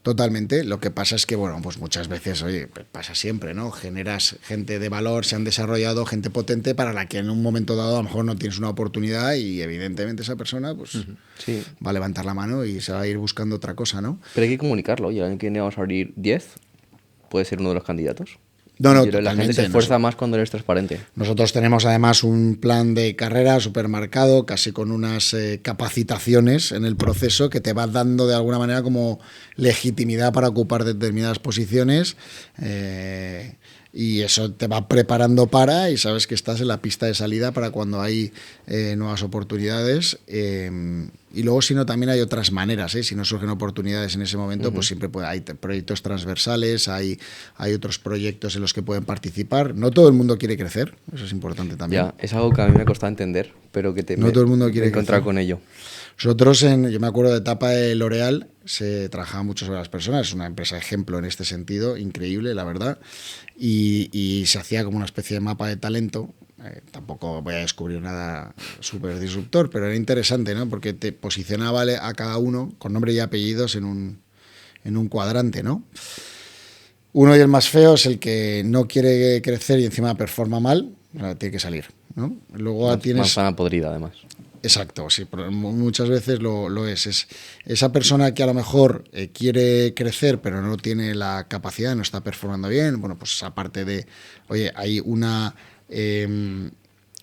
Totalmente. Lo que pasa es que, pues muchas veces, pasa siempre, ¿no? Generas gente de valor, se han desarrollado gente potente para la que en un momento dado a lo mejor no tienes una oportunidad y evidentemente esa persona sí, va a levantar la mano y se va a ir buscando otra cosa, ¿no? Pero hay que comunicarlo. Oye, el año que viene vamos a abrir 10, puede ser uno de los candidatos. No, la gente se esfuerza más cuando eres transparente. Nosotros tenemos además un plan de carrera supermarcado, casi con unas capacitaciones en el proceso que te va dando de alguna manera como legitimidad para ocupar determinadas posiciones. Y eso te va preparando y sabes que estás en la pista de salida para cuando hay nuevas oportunidades. Y luego, si no, también hay otras maneras, si no surgen oportunidades en ese momento, pues siempre hay proyectos transversales, hay otros proyectos en los que pueden participar. No todo el mundo quiere crecer, eso es importante también. Ya, es algo que a mí me cuesta entender, pero que no todo el mundo quiere encontrar con ello. Nosotros, yo me acuerdo de etapa de L'Oréal, se trabajaba mucho sobre las personas, es una empresa ejemplo en este sentido, increíble, la verdad, y se hacía como una especie de mapa de talento. Tampoco voy a descubrir nada súper disruptor, pero era interesante, ¿no? Porque te posicionaba a cada uno con nombre y apellidos en un cuadrante, ¿no? Uno y el más feo es el que no quiere crecer y encima performa mal, tiene que salir, ¿no? Luego tienes... Manzana podrida, además. Exacto, sí, muchas veces lo es esa persona que a lo mejor quiere crecer pero no tiene la capacidad, no está performando bien. Bueno, pues aparte de, oye, hay una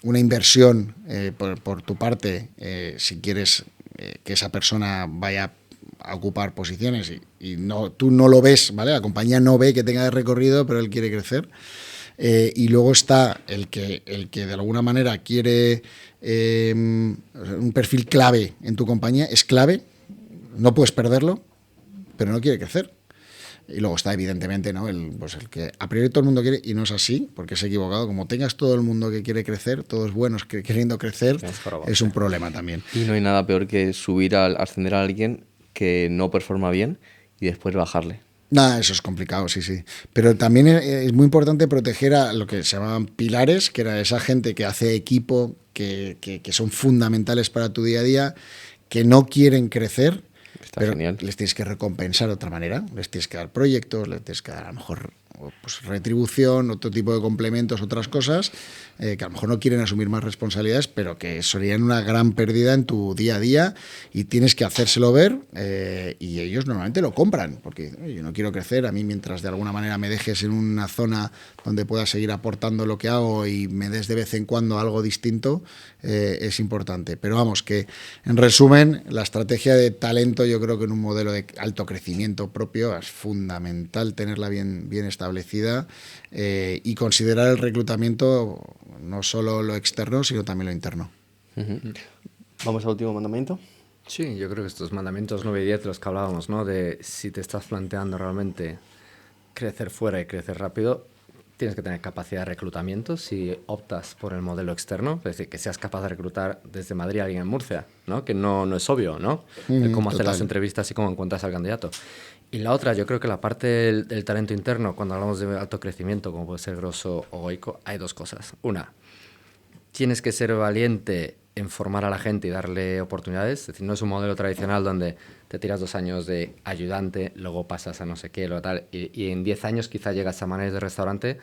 inversión por tu parte, si quieres que esa persona vaya a ocupar posiciones y no, tú no lo ves, ¿vale? La compañía no ve que tenga recorrido, pero él quiere crecer. Y luego está el que de alguna manera quiere un perfil clave en tu compañía, es clave, no puedes perderlo, pero no quiere crecer. Y luego está, evidentemente, ¿no? el que a priori todo el mundo quiere, y no es así, porque es equivocado. Como tengas todo el mundo que quiere crecer, todos buenos queriendo crecer, es un problema también. Y no hay nada peor que ascender a alguien que no performa bien y después bajarle. Nada, eso es complicado, sí. Pero también es muy importante proteger a lo que se llamaban pilares, que era esa gente que hace equipo, que son fundamentales para tu día a día, que no quieren crecer. Está pero genial. Les tienes que recompensar de otra manera, les tienes que dar proyectos, les tienes que dar a lo mejor pues, retribución, otro tipo de complementos, otras cosas, que a lo mejor no quieren asumir más responsabilidades, pero que serían una gran pérdida en tu día a día y tienes que hacérselo ver y ellos normalmente lo compran, porque yo no quiero crecer, a mí mientras de alguna manera me dejes en una zona donde pueda seguir aportando lo que hago y me des de vez en cuando algo distinto, es importante. Pero vamos, que en resumen, la estrategia de talento yo creo que en un modelo de alto crecimiento propio es fundamental tenerla bien establecida y considerar el reclutamiento no solo lo externo, sino también lo interno. Uh-huh. ¿Vamos al último mandamiento? Sí, yo creo que estos mandamientos 9 y 10 de los que hablábamos, ¿no? De si te estás planteando realmente crecer fuera y crecer rápido, tienes que tener capacidad de reclutamiento si optas por el modelo externo, es decir, que seas capaz de reclutar desde Madrid a alguien en Murcia, ¿no? Que no es obvio, ¿no? De cómo hacer las entrevistas y cómo encuentras al candidato. Y la otra, yo creo que la parte del talento interno, cuando hablamos de alto crecimiento, como puede ser Grosso o Goico, hay dos cosas. Una, tienes que ser valiente en formar a la gente y darle oportunidades. Es decir, no es un modelo tradicional donde te tiras 2 años de ayudante, luego pasas a no sé qué, lo tal, y en 10 años quizá llegas a manager de restaurante.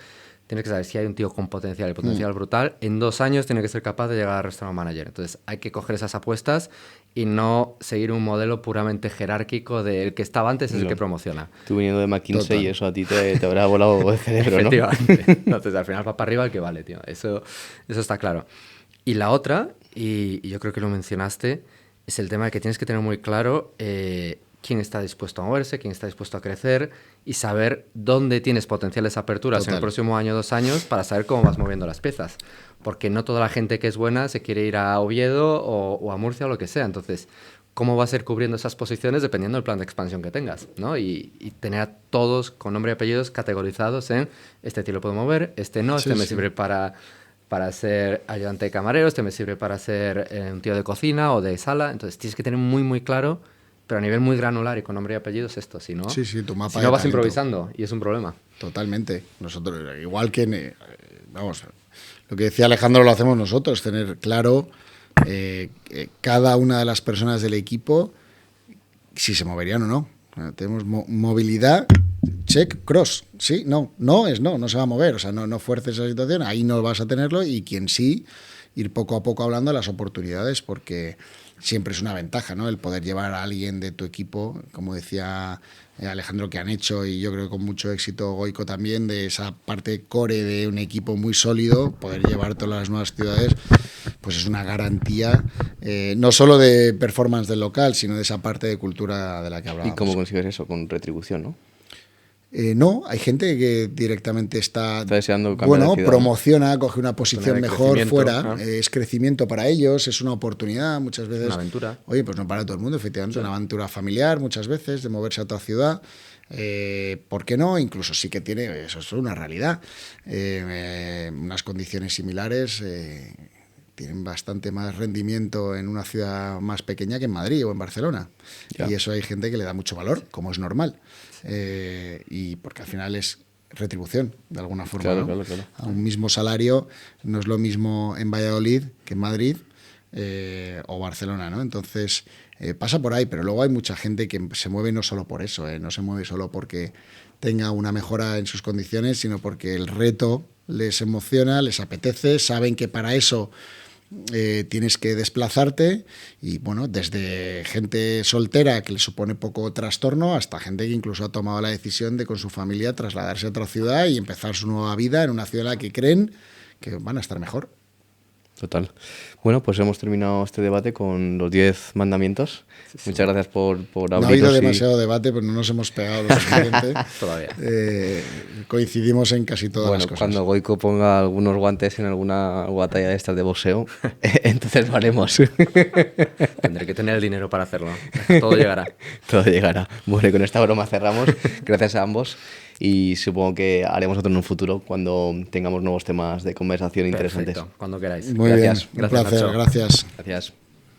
Tienes que saber si hay un tío con potencial, el potencial brutal. En 2 años tiene que ser capaz de llegar a restaurant manager. Entonces hay que coger esas apuestas y no seguir un modelo puramente jerárquico de el que estaba antes es el que promociona. Tú viniendo de McKinsey y eso a ti te habrá volado el cerebro, ¿no? Efectivamente. Entonces al final va para arriba el que vale, tío. Eso está claro. Y la otra, y yo creo que lo mencionaste, es el tema de que tienes que tener muy claro quién está dispuesto a moverse, quién está dispuesto a crecer y saber dónde tienes potenciales aperturas en el próximo año o 2 años para saber cómo vas moviendo las piezas. Porque no toda la gente que es buena se quiere ir a Oviedo o a Murcia o lo que sea. Entonces, ¿cómo vas a ir cubriendo esas posiciones dependiendo del plan de expansión que tengas, ¿no? Y tener a todos con nombre y apellidos categorizados en este tío lo puedo mover, este no, este me sirve para ser ayudante de camarero, este me sirve para ser un tío de cocina o de sala. Entonces tienes que tener muy, muy claro, pero a nivel muy granular y con nombre y apellidos esto, si no, tu mapa si no vas improvisando y es un problema. Totalmente. Nosotros, igual que, vamos, lo que decía Alejandro lo hacemos nosotros, tener claro cada una de las personas del equipo si se moverían o no. Tenemos movilidad, check, cross, sí, no se va a mover, o sea, no fuerces esa situación, ahí no vas a tenerlo y quien sí, ir poco a poco hablando de las oportunidades porque siempre es una ventaja, ¿no? El poder llevar a alguien de tu equipo, como decía Alejandro, que han hecho, y yo creo que con mucho éxito Goico también, de esa parte core de un equipo muy sólido, poder llevar todas las nuevas ciudades, pues es una garantía, no solo de performance del local, sino de esa parte de cultura de la que hablábamos. ¿Y cómo consigues eso? Con retribución, ¿no? No, hay gente que directamente está deseando cambiar de ciudad, promociona, coge una posición mejor fuera, ¿no? Es crecimiento para ellos, es una oportunidad muchas veces. Una aventura. Oye, pues no para todo el mundo, efectivamente, una aventura familiar muchas veces, de moverse a otra ciudad. ¿Por qué no? Incluso sí que tiene, eso es una realidad, unas condiciones similares. Tienen bastante más rendimiento en una ciudad más pequeña que en Madrid o en Barcelona. Ya. Y eso hay gente que le da mucho valor, como es normal. Y porque al final es retribución, de alguna forma. Claro, ¿no? claro. A un mismo salario no es lo mismo en Valladolid que en Madrid o Barcelona, ¿no? Entonces, Pasa por ahí, pero luego hay mucha gente que se mueve no solo por eso, no se mueve solo porque tenga una mejora en sus condiciones, sino porque el reto les emociona, les apetece, saben que para eso tienes que desplazarte y bueno, desde gente soltera que le supone poco trastorno hasta gente que incluso ha tomado la decisión de con su familia trasladarse a otra ciudad y empezar su nueva vida en una ciudad en la que creen que van a estar mejor. Total. Bueno, pues hemos terminado este debate con los 10 mandamientos. Sí. Muchas gracias por abrirnos. No ha habido demasiado debate, pero no nos hemos pegado lo suficiente. Todavía. Coincidimos en casi todas las cosas. Cuando Goico ponga algunos guantes en alguna batalla de estas de boxeo, entonces lo haremos. Tendré que tener el dinero para hacerlo. Todo llegará. Todo llegará. Bueno, y con esta broma cerramos. Gracias a ambos. Y supongo que haremos otro en un futuro cuando tengamos nuevos temas de conversación interesantes. Perfecto, cuando queráis. Muy gracias. Bien, un placer, gracias. Gracias.